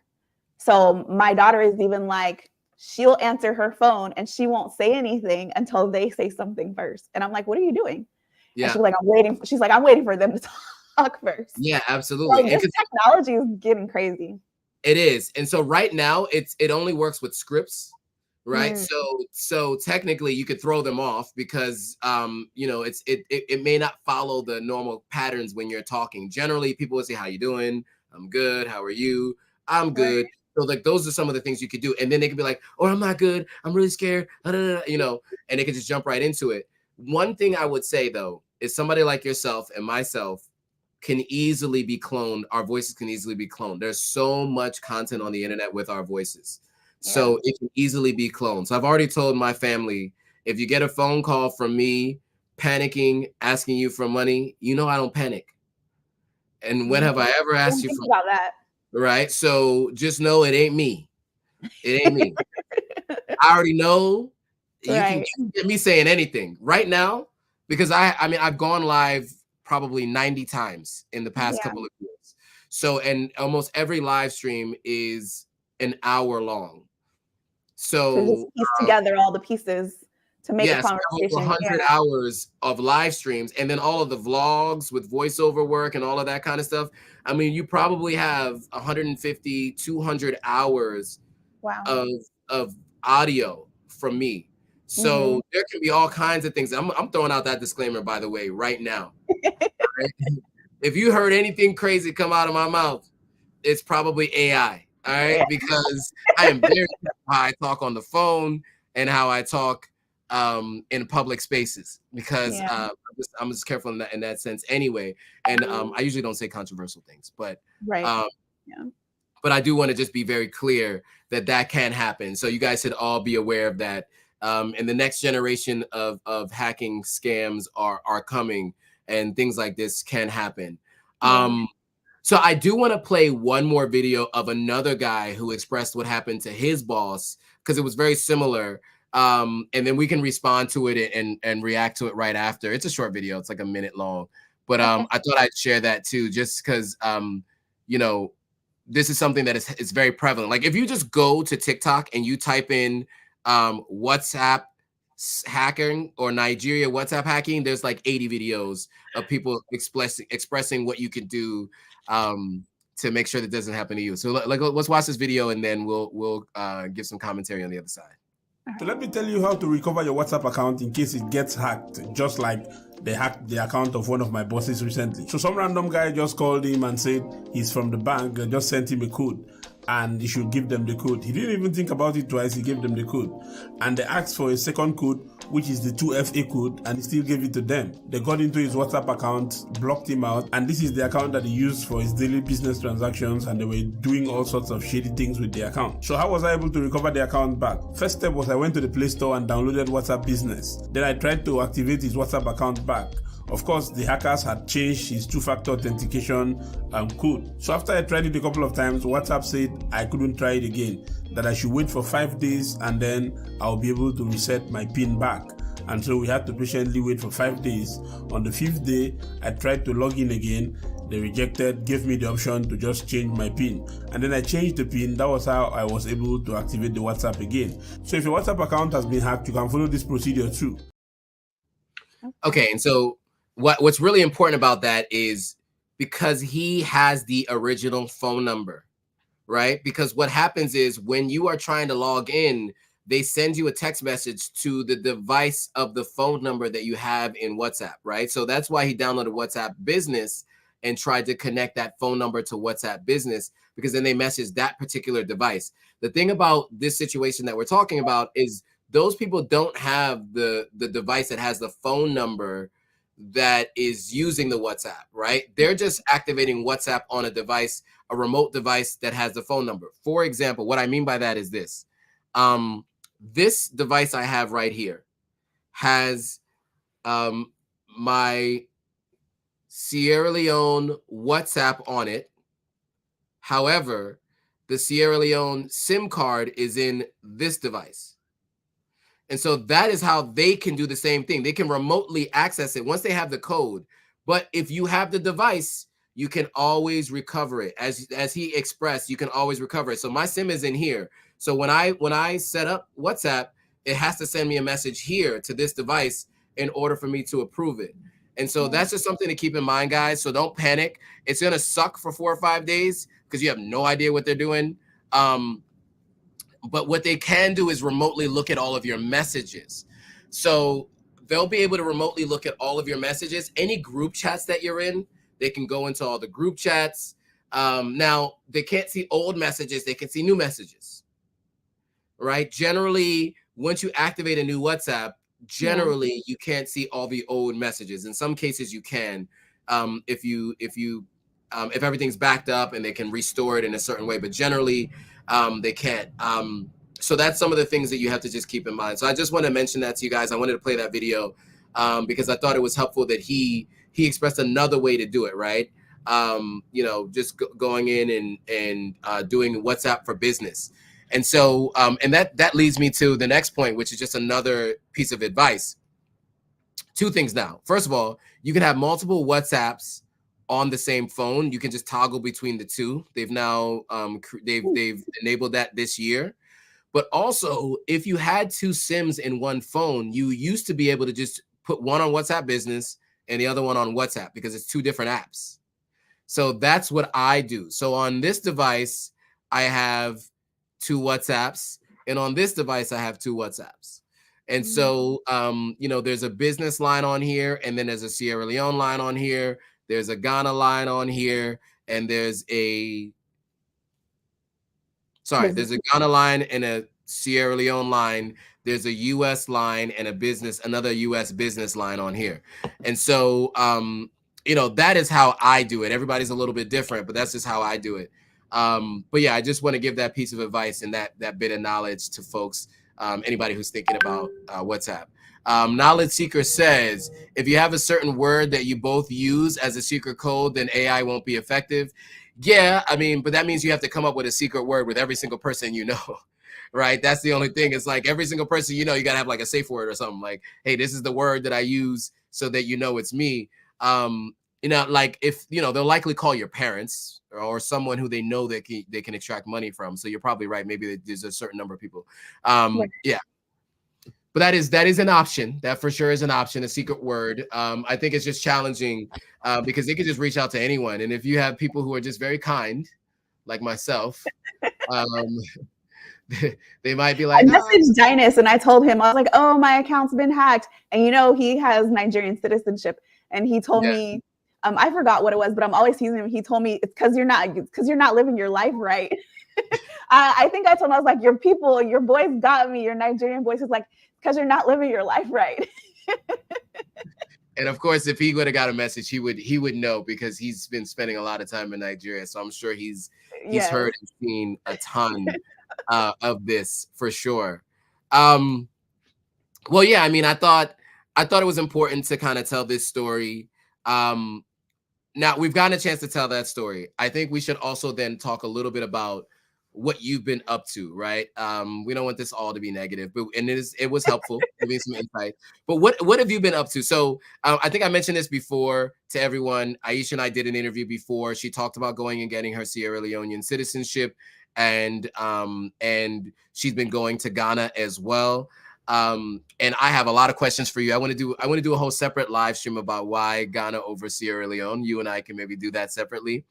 So my daughter is even like, she'll answer her phone and she won't say anything until they say something first. And I'm like, what are you doing? Yeah. And she's like, I'm waiting for them to talk first. Yeah, absolutely. So this technology is getting crazy. It is. And so right now it only works with scripts, right? So technically you could throw them off because it may not follow the normal patterns when you're talking. Generally people will say, how you doing? I'm good. How are you? I'm good. So like those are some of the things you could do. And then they could be like, oh, I'm not good. I'm really scared. And they could just jump right into it. One thing I would say though, is somebody like yourself and myself can easily be cloned. Our voices can easily be cloned. There's so much content on the internet with our voices. So it can easily be cloned. So I've already told my family, if you get a phone call from me panicking, asking you for money, I don't panic. And when have I ever asked you for about that? Right. So just know it ain't me. It ain't me. I already know you can get me saying anything right now because I've gone live probably 90 times in the past couple of years. So, and almost every live stream is an hour long. So just piece together all the pieces to make a conversation. 100 hours of live streams, and then all of the vlogs with voiceover work and all of that kind of stuff. I mean, you probably have 150, 200 hours of audio from me. So there can be all kinds of things. I'm throwing out that disclaimer, by the way, right now. Right? If you heard anything crazy come out of my mouth, it's probably AI. All right, because I am very how I talk on the phone and how I talk in public spaces because I'm just careful in that sense anyway. And I usually don't say controversial things, but but I do want to just be very clear that can happen. So you guys should all be aware of that. And the next generation of hacking scams are coming, and things like this can happen. So I do want to play one more video of another guy who expressed what happened to his boss because it was very similar. And then we can respond to it and react to it right after. It's a short video. It's like a minute long. But I thought I'd share that too, just because, this is something that is very prevalent. Like if you just go to TikTok and you type in WhatsApp hacking or Nigeria WhatsApp hacking, there's like 80 videos of people expressing what you can do to make sure that doesn't happen to you. So let's watch this video and then we'll give some commentary on the other side. So let me tell you how to recover your WhatsApp account in case it gets hacked, just like they hacked the account of one of my bosses recently. So some random guy just called him and said he's from the bank and just sent him a code. and he should give them the code. He didn't even think about it twice, he gave them the code. And they asked for a second code, which is the 2FA code, and he still gave it to them. They got into his WhatsApp account, blocked him out, and this is the account that he used for his daily business transactions, and they were doing all sorts of shady things with the account. So how was I able to recover the account back? First step was I went to the Play Store and downloaded WhatsApp Business. Then I tried to activate his WhatsApp account back. Of course, the hackers had changed his two-factor authentication code. So after I tried it a couple of times, WhatsApp said I couldn't try it again, that I should wait for 5 days and then I'll be able to reset my PIN back. And so we had to patiently wait for 5 days. On the 5th day, I tried to log in again. They rejected, gave me the option to just change my PIN. And then I changed the PIN. That was how I was able to activate the WhatsApp again. So if your WhatsApp account has been hacked, you can follow this procedure too. Okay, and so what's really important about that is because he has the original phone number, right? Because what happens is when you are trying to log in, they send you a text message to the device of the phone number that you have in WhatsApp, right? So that's why he downloaded WhatsApp Business and tried to connect that phone number to WhatsApp Business, because then they message that particular device. The thing about this situation that we're talking about is those people don't have the device that has the phone number that is using the WhatsApp, right? They're just activating WhatsApp on a device, a remote device that has the phone number. For example, what I mean by that is this. This device I have right here has my Sierra Leone WhatsApp on it. However, the Sierra Leone SIM card is in this device. And so that is how they can do the same thing. They can remotely access it once they have the code. But if you have the device, you can always recover it. As he expressed, you can always recover it. So my SIM is in here. So when I set up WhatsApp, it has to send me a message here to this device in order for me to approve it. And so that's just something to keep in mind, guys. So don't panic. It's going to suck for 4 or 5 days because you have no idea what they're doing. But what they can do is remotely look at all of your messages. So they'll be able to remotely look at all of your messages. Any group chats that you're in, they can go into all the group chats. Now, they can't see old messages. They can see new messages, right? Generally, once you activate a new WhatsApp, generally you can't see all the old messages. In some cases, you can if everything's backed up and they can restore it in a certain way. But generally, they can't. So that's some of the things that you have to just keep in mind. So I just want to mention that to you guys. I wanted to play that video because I thought it was helpful that he expressed another way to do it, right? Just going in and doing WhatsApp for business. And so, and that leads me to the next point, which is just another piece of advice. 2 things now. First of all, you can have multiple WhatsApps on the same phone. You can just toggle between the two. They've now they've enabled that this year. But also, if you had 2 SIMs in one phone, you used to be able to just put one on WhatsApp Business and the other one on WhatsApp because it's 2 different apps. So that's what I do. So on this device, I have 2 WhatsApps, and on this device, I have 2 WhatsApps. And so, there's a business line on here, and then there's a Sierra Leone line on here. There's a Ghana line on here, and there's a Ghana line and a Sierra Leone line. There's a US line and another US business line on here. And so, that is how I do it. Everybody's a little bit different, but that's just how I do it. But yeah, I just want to give that piece of advice and that bit of knowledge to folks, anybody who's thinking about WhatsApp. Knowledge Seeker says, if you have a certain word that you both use as a secret code, then AI won't be effective. Yeah, but that means you have to come up with a secret word with every single person you know, right? That's the only thing. It's like every single person you got to have like a safe word or something like, hey, this is the word that I use so that it's me. Like if, they'll likely call your parents or someone who they know that they can extract money from. So you're probably right. Maybe there's a certain number of people. Yeah. But that is an option. That for sure is an option, a secret word. I think it's just challenging because they could just reach out to anyone. And if you have people who are just very kind, like myself, they might be like, I messaged Dinus and I told him, I was like, oh, my account's been hacked. And he has Nigerian citizenship. And he told me, I forgot what it was, but I'm always teasing him. He told me it's because you're not living your life right. I think I told him, I was like, your people, your boys got me, your Nigerian boys. Is like, because you're not living your life right. And of course, if he would have got a message, he would know, because he's been spending a lot of time in Nigeria. So I'm sure he's heard and seen a ton of this for sure. Well, yeah, I mean, I thought it was important to kind of tell this story. Now we've gotten a chance to tell that story. I think we should also then talk a little bit about what you've been up to, right? We don't want this all to be negative, but it was helpful giving some insight. But what have you been up to? So I think I mentioned this before to everyone. Aisha and I did an interview before. She talked about going and getting her Sierra Leonean citizenship, and she's been going to Ghana as well. And I have a lot of questions for you. I want to do a whole separate live stream about why Ghana over Sierra Leone. You and I can maybe do that separately.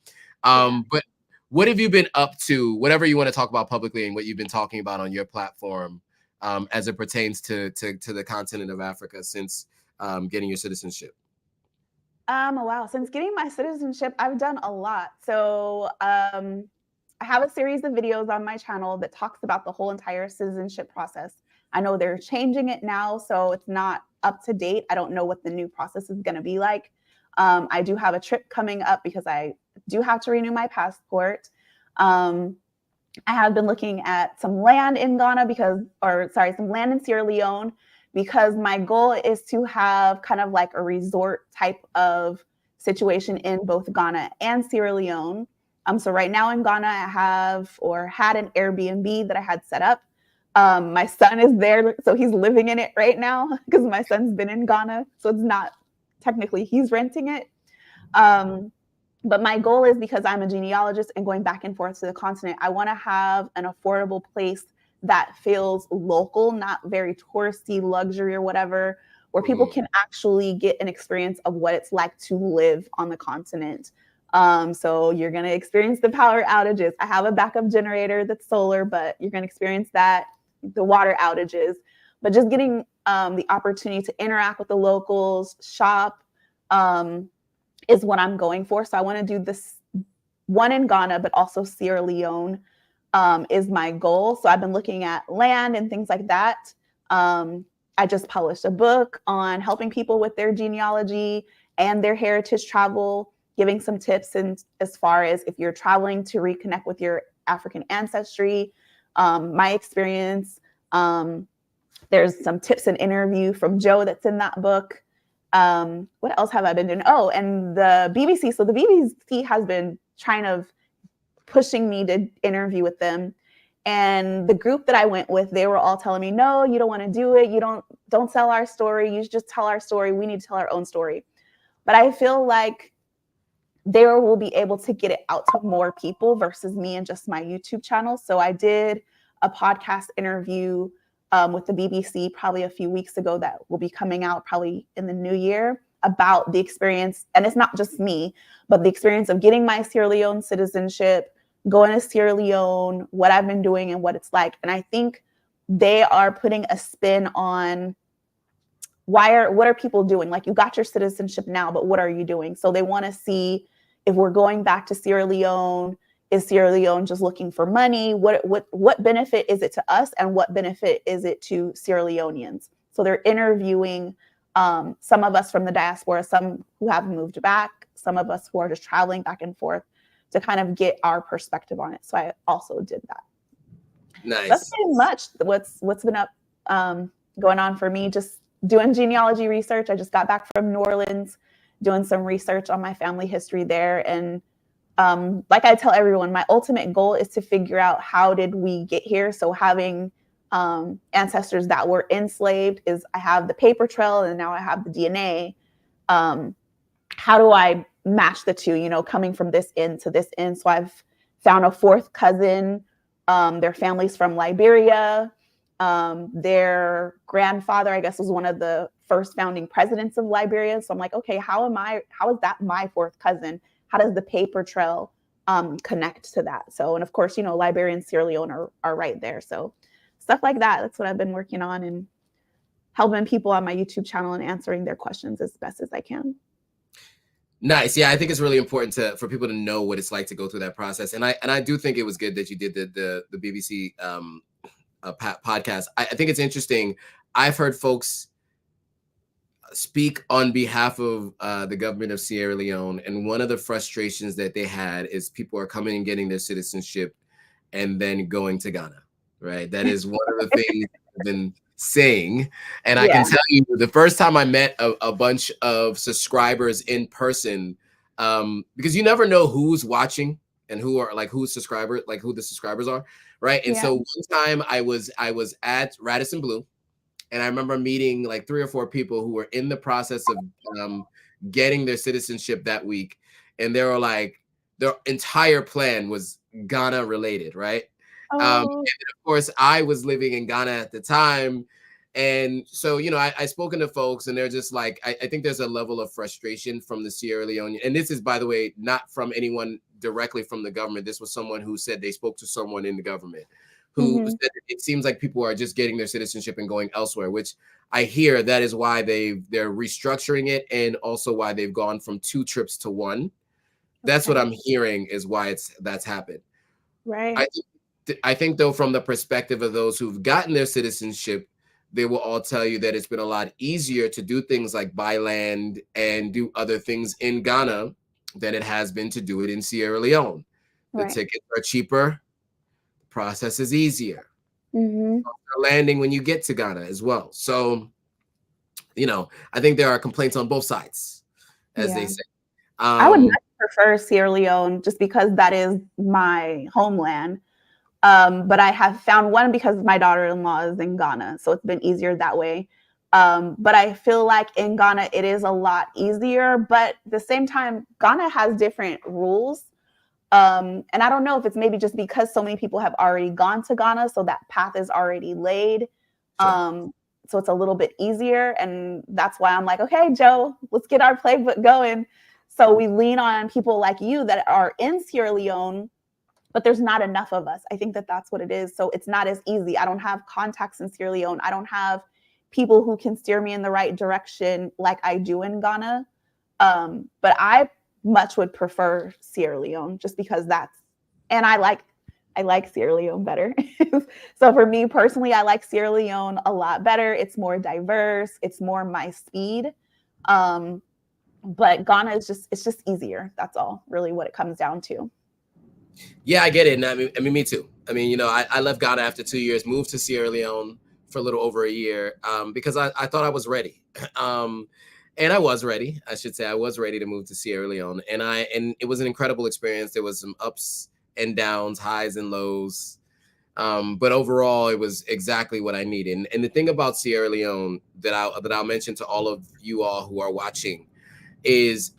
But what have you been up to, whatever you want to talk about publicly, and what you've been talking about on your platform as it pertains to the continent of Africa since getting your citizenship? Wow, since getting my citizenship, I've done a lot. So I have a series of videos on my channel that talks about the whole entire citizenship process. I know they're changing it now, so it's not up to date. I don't know what the new process is going to be like. I do have a trip coming up because I do have to renew my passport. I have been looking at some land in Ghana some land in Sierra Leone, because my goal is to have kind of like a resort type of situation in both Ghana and Sierra Leone. So right now in Ghana, I had an Airbnb that I had set up. My son is there, so he's living in it right now because my son's been in Ghana. So it's not technically he's renting it. But my goal is, because I'm a genealogist and going back and forth to the continent, I want to have an affordable place that feels local, not very touristy, luxury or whatever, where people can actually get an experience of what it's like to live on the continent. So you're going to experience the power outages. I have a backup generator that's solar, but you're going to experience that, the water outages, but just getting the opportunity to interact with the locals, shop, is what I'm going for. So I want to do this one in Ghana, but also Sierra Leone is my goal. So I've been looking at land and things like that. I just published a book on helping people with their genealogy and their heritage travel, giving some tips as far as if you're traveling to reconnect with your African ancestry, my experience. There's some tips and interview from Joe that's in that book. What else have I been doing? Oh, and the BBC. So the BBC has been trying to pushing me to interview with them. And the group that I went with, they were all telling me, no, you don't want to do it. You don't tell our story. You should just tell our story. We need to tell our own story. But I feel like they will be able to get it out to more people versus me and just my YouTube channel. So I did a podcast interview with the BBC probably a few weeks ago that will be coming out probably in the new year about the experience. And it's not just me, but the experience of getting my Sierra Leone citizenship, going to Sierra Leone, what I've been doing and what it's like. And I think they are putting a spin on what are people doing? Like, you got your citizenship now, but what are you doing? So they want to see if we're going back to Sierra Leone. Is Sierra Leone just looking for money? What benefit is it to us, and what benefit is it to Sierra Leoneans? So they're interviewing some of us from the diaspora, some who have moved back, some of us who are just traveling back and forth, to kind of get our perspective on it. So I also did that. Nice. That's pretty much what's been up going on for me. Just doing genealogy research. I just got back from New Orleans, doing some research on my family history there. And like I tell everyone, my ultimate goal is to figure out how did we get here. So having ancestors that were enslaved I have the paper trail, and now I have the DNA. How do I match the two, coming from this end to this end? So I've found a fourth cousin. Their family's from Liberia. Their grandfather, I guess, was one of the first founding presidents of Liberia. So I'm like, okay, how is that my fourth cousin? How does the paper trail connect to that? So, and of course, Liberia and Sierra Leone are right there. So stuff like that. That's what I've been working on, and helping people on my YouTube channel and answering their questions as best as I can. Nice. Yeah, I think it's really important for people to know what it's like to go through that process. And I do think it was good that you did the BBC podcast. I think it's interesting. I've heard folks speak on behalf of the government of Sierra Leone, and one of the frustrations that they had is people are coming and getting their citizenship and then going to Ghana, right? That is one of the things I've been saying. And I can tell you, the first time I met a bunch of subscribers in person, because you never know who's watching and who are like who's subscribers, like who the subscribers are, right? And so one time I was at Radisson Blu, and I remember meeting like 3 or 4 people who were in the process of getting their citizenship that week, and they were like, their entire plan was Ghana related, right? And of course, I was living in Ghana at the time. And so, you know, I spoken to folks, and they're just like, I think there's a level of frustration from the Sierra Leone. And this is, by the way, not from anyone directly from the government. This was someone who said they spoke to someone in the government who said it seems like people are just getting their citizenship and going elsewhere, which I hear that is why they're restructuring it, and also why they've gone from 2 trips to 1. That's what I'm hearing is why that's happened. Right. I think though, from the perspective of those who've gotten their citizenship, they will all tell you that it's been a lot easier to do things like buy land and do other things in Ghana than it has been to do it in Sierra Leone. The tickets are cheaper. The process is easier. Landing when you get to Ghana as well. So, you know, I think there are complaints on both sides, as they say. I would much prefer Sierra Leone just because that is my homeland. But I have found one because my daughter-in-law is in Ghana, so it's been easier that way. But I feel like in Ghana, it is a lot easier, but at the same time, Ghana has different rules. And I don't know if it's maybe just because so many people have already gone to Ghana, so that path is already laid. So it's a little bit easier. And that's why I'm like, okay, Joe, let's get our playbook going. So we lean on people like you that are in Sierra Leone, but there's not enough of us. I think that that's what it is. So it's not as easy. I don't have contacts in Sierra Leone. I don't have people who can steer me in the right direction like I do in Ghana. But I much would prefer Sierra Leone just because and I like Sierra Leone better. So for me personally, I like Sierra Leone a lot better. It's more diverse. It's more my speed. But Ghana is it's just easier. That's all really what it comes down to. Yeah, I get it. And I mean, me too. I mean, you know, I left Ghana after 2 years, moved to Sierra Leone for a little over a year, because I thought I was ready. And I was ready, I should say. I was ready to move to Sierra Leone. And it was an incredible experience. There was some ups and downs, highs and lows. But overall, it was exactly what I needed. And the thing about Sierra Leone that I'll mention to all of you all who are watching is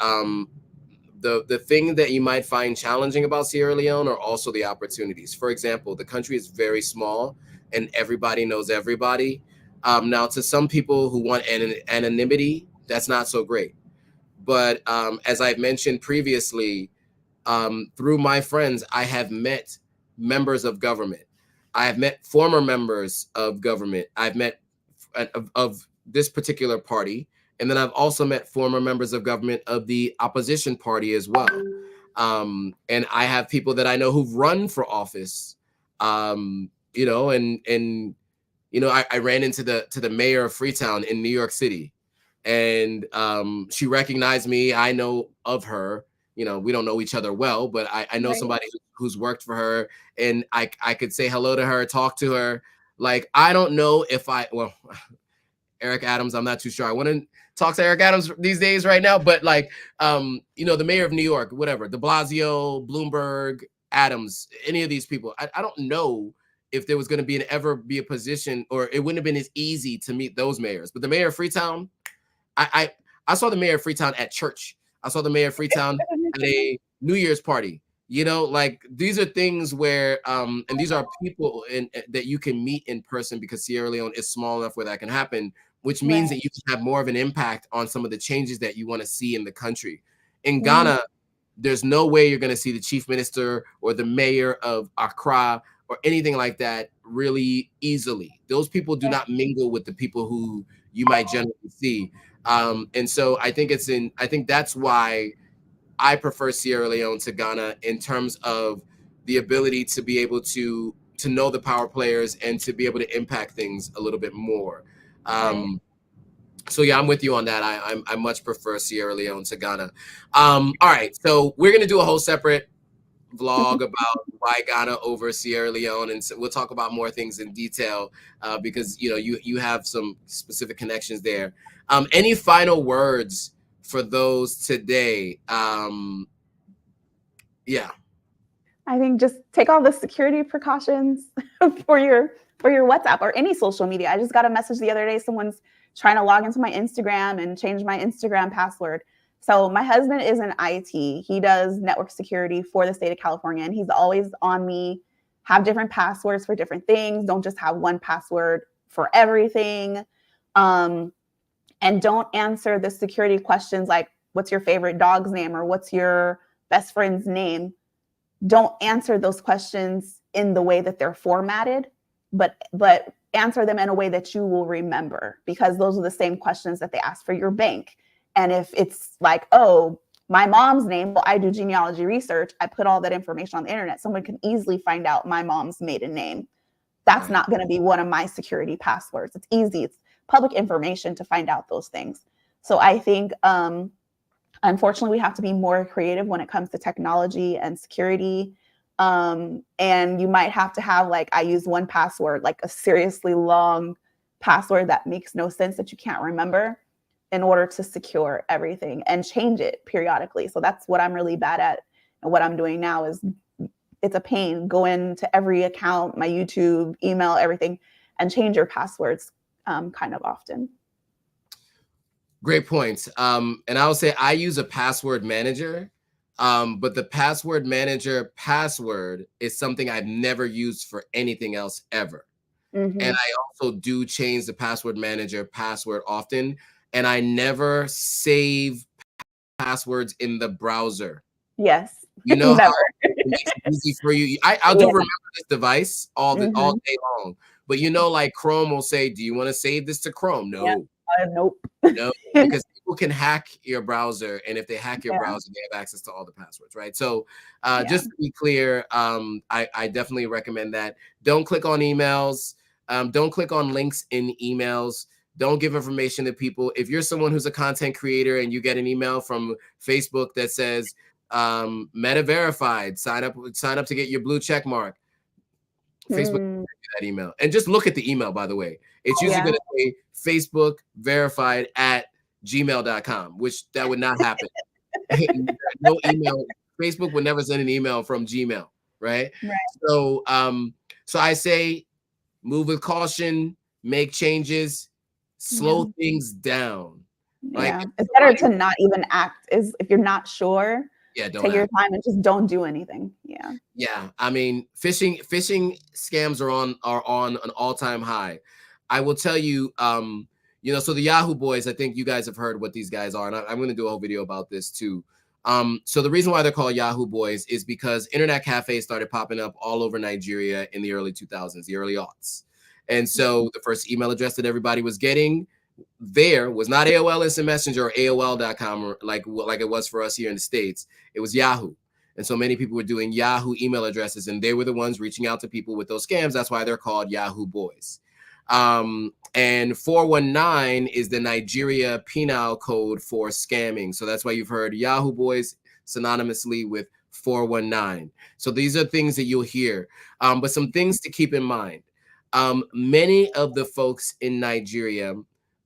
the thing that you might find challenging about Sierra Leone are also the opportunities. For example, the country is very small and everybody knows everybody. Now, to some people who want anonymity, that's not so great. But as I've mentioned previously, through my friends, I have met members of government. I have met former members of government. I've met of this particular party. And then I've also met former members of government of the opposition party as well. And I have people that I know who've run for office, you know, and you know, I ran into the mayor of Freetown in New York City, and she recognized me. I know of her. You know, we don't know each other well, but I know somebody who's worked for her, and I could say hello to her, talk to her. Like, I don't know if Eric Adams, I'm not too sure. I wouldn't talk to Eric Adams these days right now, but like, you know, the mayor of New York, whatever, de Blasio, Bloomberg, Adams, any of these people, I don't know if there was going to ever be a position, or it wouldn't have been as easy to meet those mayors. But the mayor of Freetown, I saw the mayor of Freetown at church. I saw the mayor of Freetown at a New Year's party. You know, like, these are things where, and these are people that you can meet in person, because Sierra Leone is small enough where that can happen, which means that you can have more of an impact on some of the changes that you want to see in the country. In Ghana, there's no way you're going to see the chief minister or the mayor of Accra or anything like that really easily. Those people do not mingle with the people who you might generally see. And so I think that's why I prefer Sierra Leone to Ghana in terms of the ability to be able to know the power players and to be able to impact things a little bit more. Right. So yeah, I'm with you on that. I much prefer Sierra Leone to Ghana. All right, so we're gonna do a whole separate vlog about why Ghana over Sierra Leone, and so we'll talk about more things in detail because you have some specific connections there. Any final words for those today? Yeah. I think just take all the security precautions for your WhatsApp or any social media. I just got a message the other day. Someone's trying to log into my Instagram and change my Instagram password. So my husband is in IT. He does network security for the state of California, and he's always on me. Have different passwords for different things. Don't just have one password for everything. And don't answer the security questions like, what's your favorite dog's name or what's your best friend's name? Don't answer those questions in the way that they're formatted, but answer them in a way that you will remember, because those are the same questions that they ask for your bank. And if it's like, oh, my mom's name, well, I do genealogy research, I put all that information on the internet, someone can easily find out my mom's maiden name. That's not going to be one of my security passwords. It's easy. It's public information to find out those things. So I think, unfortunately, we have to be more creative when it comes to technology and security. And you might have to have, like, I use one password, like a seriously long password that makes no sense, that you can't remember, in order to secure everything, and change it periodically. So that's what I'm really bad at. And what I'm doing now is, it's a pain. Go into every account, my YouTube, email, everything, and change your passwords kind of often. Great points. And I will say I use a password manager, but the password manager password is something I've never used for anything else ever. And I also do change the password manager password often, and I never save passwords in the browser. Yes. You know how it makes it easy for you. I'll do remember this device all day long. But like Chrome will say, do you want to save this to Chrome? No. Yep. Nope. No, because people can hack your browser, and if they hack your browser, they have access to all the passwords, right? So just to be clear, I definitely recommend that. Don't click on emails. Don't click on links in emails. Don't give information to people. If you're someone who's a content creator and you get an email from Facebook that says Meta verified, sign up to get your blue check mark, Facebook will send you that email. And just look at the email, by the way. It's usually going to say Facebook verified at gmail.com, which that would not happen. No email. Facebook would never send an email from Gmail, right? So I say move with caution, make changes, slow things down. Like, it's better to not even act. If you're not sure, don't take your time and just don't do anything. Yeah. I mean, phishing scams are on an all-time high. I will tell you, so the Yahoo boys, I think you guys have heard what these guys are, and I'm going to do a whole video about this too. So the reason why they're called Yahoo boys is because internet cafes started popping up all over Nigeria in the early 2000s, the early aughts. And so the first email address that everybody was getting there was not AOL Instant Messenger or AOL.com, or like it was for us here in the States. It was Yahoo. And so many people were doing Yahoo email addresses, and they were the ones reaching out to people with those scams. That's why they're called Yahoo boys. And 419 is the Nigeria penal code for scamming. So that's why you've heard Yahoo boys synonymously with 419. So these are things that you'll hear. But some things to keep in mind. Many of the folks in Nigeria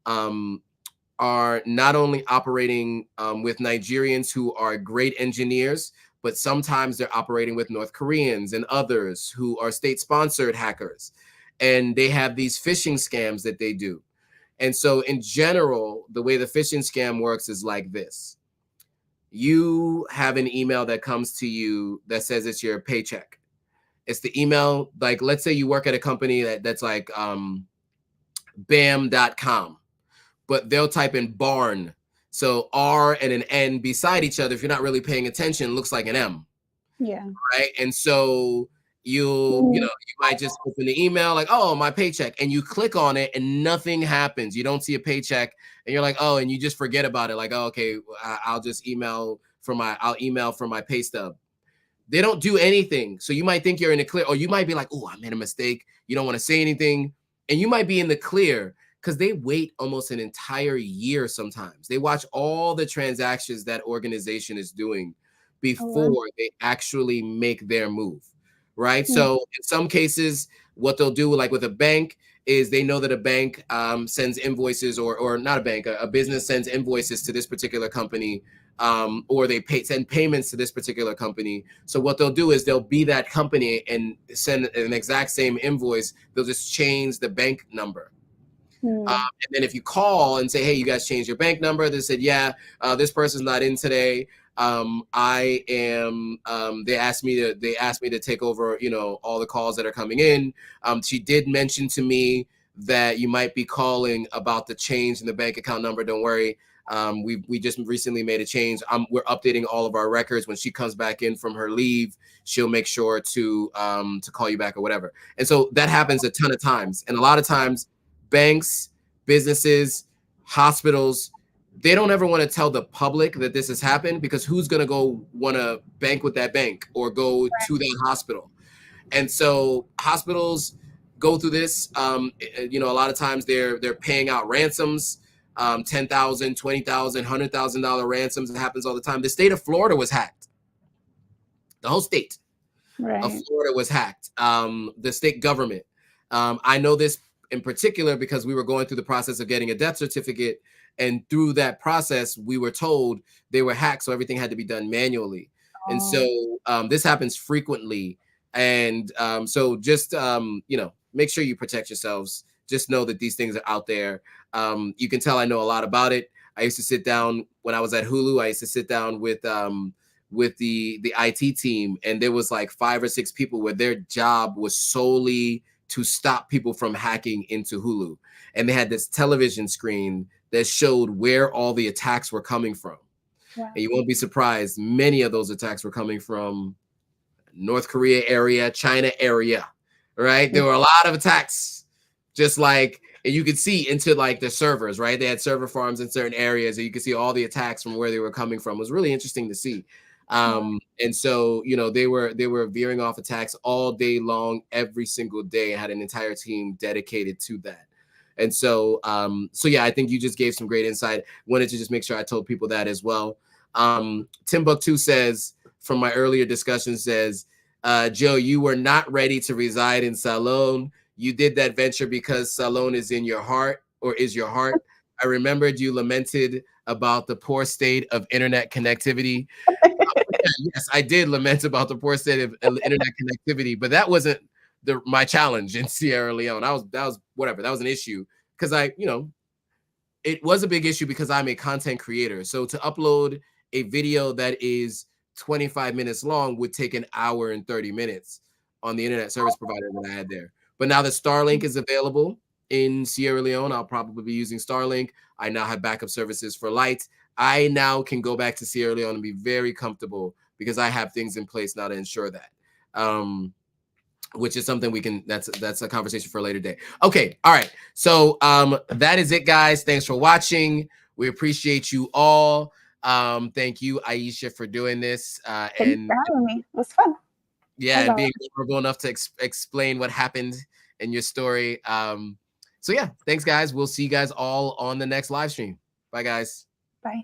are not only operating with Nigerians who are great engineers, but sometimes they're operating with North Koreans and others who are state-sponsored hackers. And they have these phishing scams that they do. And so in general, the way the phishing scam works is like this. You have an email that comes to you that says it's your paycheck. It's the email, like, let's say you work at a company that's like bam.com, but they'll type in barn. So R and an N beside each other, if you're not really paying attention, looks like an M. Yeah. Right. And so you might just open the email like, oh, my paycheck, and you click on it and nothing happens. You don't see a paycheck and you're like, oh, and you just forget about it. Like, oh, okay, I'll just email I'll email for my pay stub. They don't do anything. So you might think you're in the clear, or you might be like, oh, I made a mistake. You don't want to say anything. And you might be in the clear because they wait almost an entire year sometimes. They watch all the transactions that organization is doing before they actually make their move, right? So in some cases, what they'll do, like with a bank, is they know that a bank sends invoices, or not a bank, a business sends invoices to this particular company, or they send payments to this particular company. So what they'll do is they'll be that company and send an exact same invoice. They'll just change the bank number. And then if you call and say, hey, you guys changed your bank number, they said, yeah, this person's not in today. I am, they asked me to take over, you know, all the calls that are coming in. She did mention to me that you might be calling about the change in the bank account number. Don't worry. We just recently made a change. We're updating all of our records. When she comes back in from her leave, she'll make sure to call you back or whatever. And so that happens a ton of times. And a lot of times banks, businesses, hospitals, they don't ever want to tell the public that this has happened, because who's going to go want to bank with that bank or go to that hospital? And so hospitals go through this. You know, a lot of times they're paying out ransoms, $10,000, $20,000, $100,000 ransoms. It happens all the time. The state of Florida was hacked. The whole state of Florida was hacked. The state government. I know this in particular because we were going through the process of getting a death certificate. And through that process, we were told they were hacked, so everything had to be done manually. And so this happens frequently. And so just, you know, make sure you protect yourselves. Just know that these things are out there. You can tell I know a lot about it. I used to sit down when I was at Hulu. I used to sit down with the IT team, and there was like 5 or 6 people where their job was solely to stop people from hacking into Hulu. And they had this television screen that showed where all the attacks were coming from. And you won't be surprised, many of those attacks were coming from North Korea area, China area, right? There were a lot of attacks, just like, and you could see into like the servers, right? They had server farms in certain areas, and you could see all the attacks from where they were coming from. It was really interesting to see. And so, you know, they were veering off attacks all day long, every single day, and had an entire team dedicated to that. And so, yeah, I think you just gave some great insight. Wanted to just make sure I told people that as well. Timbuktu says, from my earlier discussion, says, Joe, you were not ready to reside in Salone. You did that venture because Salone is in your heart, or is your heart. I remembered you lamented about the poor state of internet connectivity. Yes, I did lament about the poor state of internet connectivity, but that wasn't my challenge in Sierra Leone. That was whatever. That was an issue because it was a big issue because I'm a content creator. So to upload a video that is 25 minutes long would take an hour and 30 minutes on the internet service provider that I had there. But now that Starlink is available in Sierra Leone, I'll probably be using Starlink. I now have backup services for light. I now can go back to Sierra Leone and be very comfortable because I have things in place now to ensure that. Which is something we can, that's a conversation for a later day. Okay. All right. So that is it, guys. Thanks for watching. We appreciate you all. Thank you, Aisha, for doing this. Thanks for having me. It was fun. Yeah, and being vulnerable enough to explain what happened in your story. So yeah, thanks, guys. We'll see you guys all on the next live stream. Bye, guys. Bye.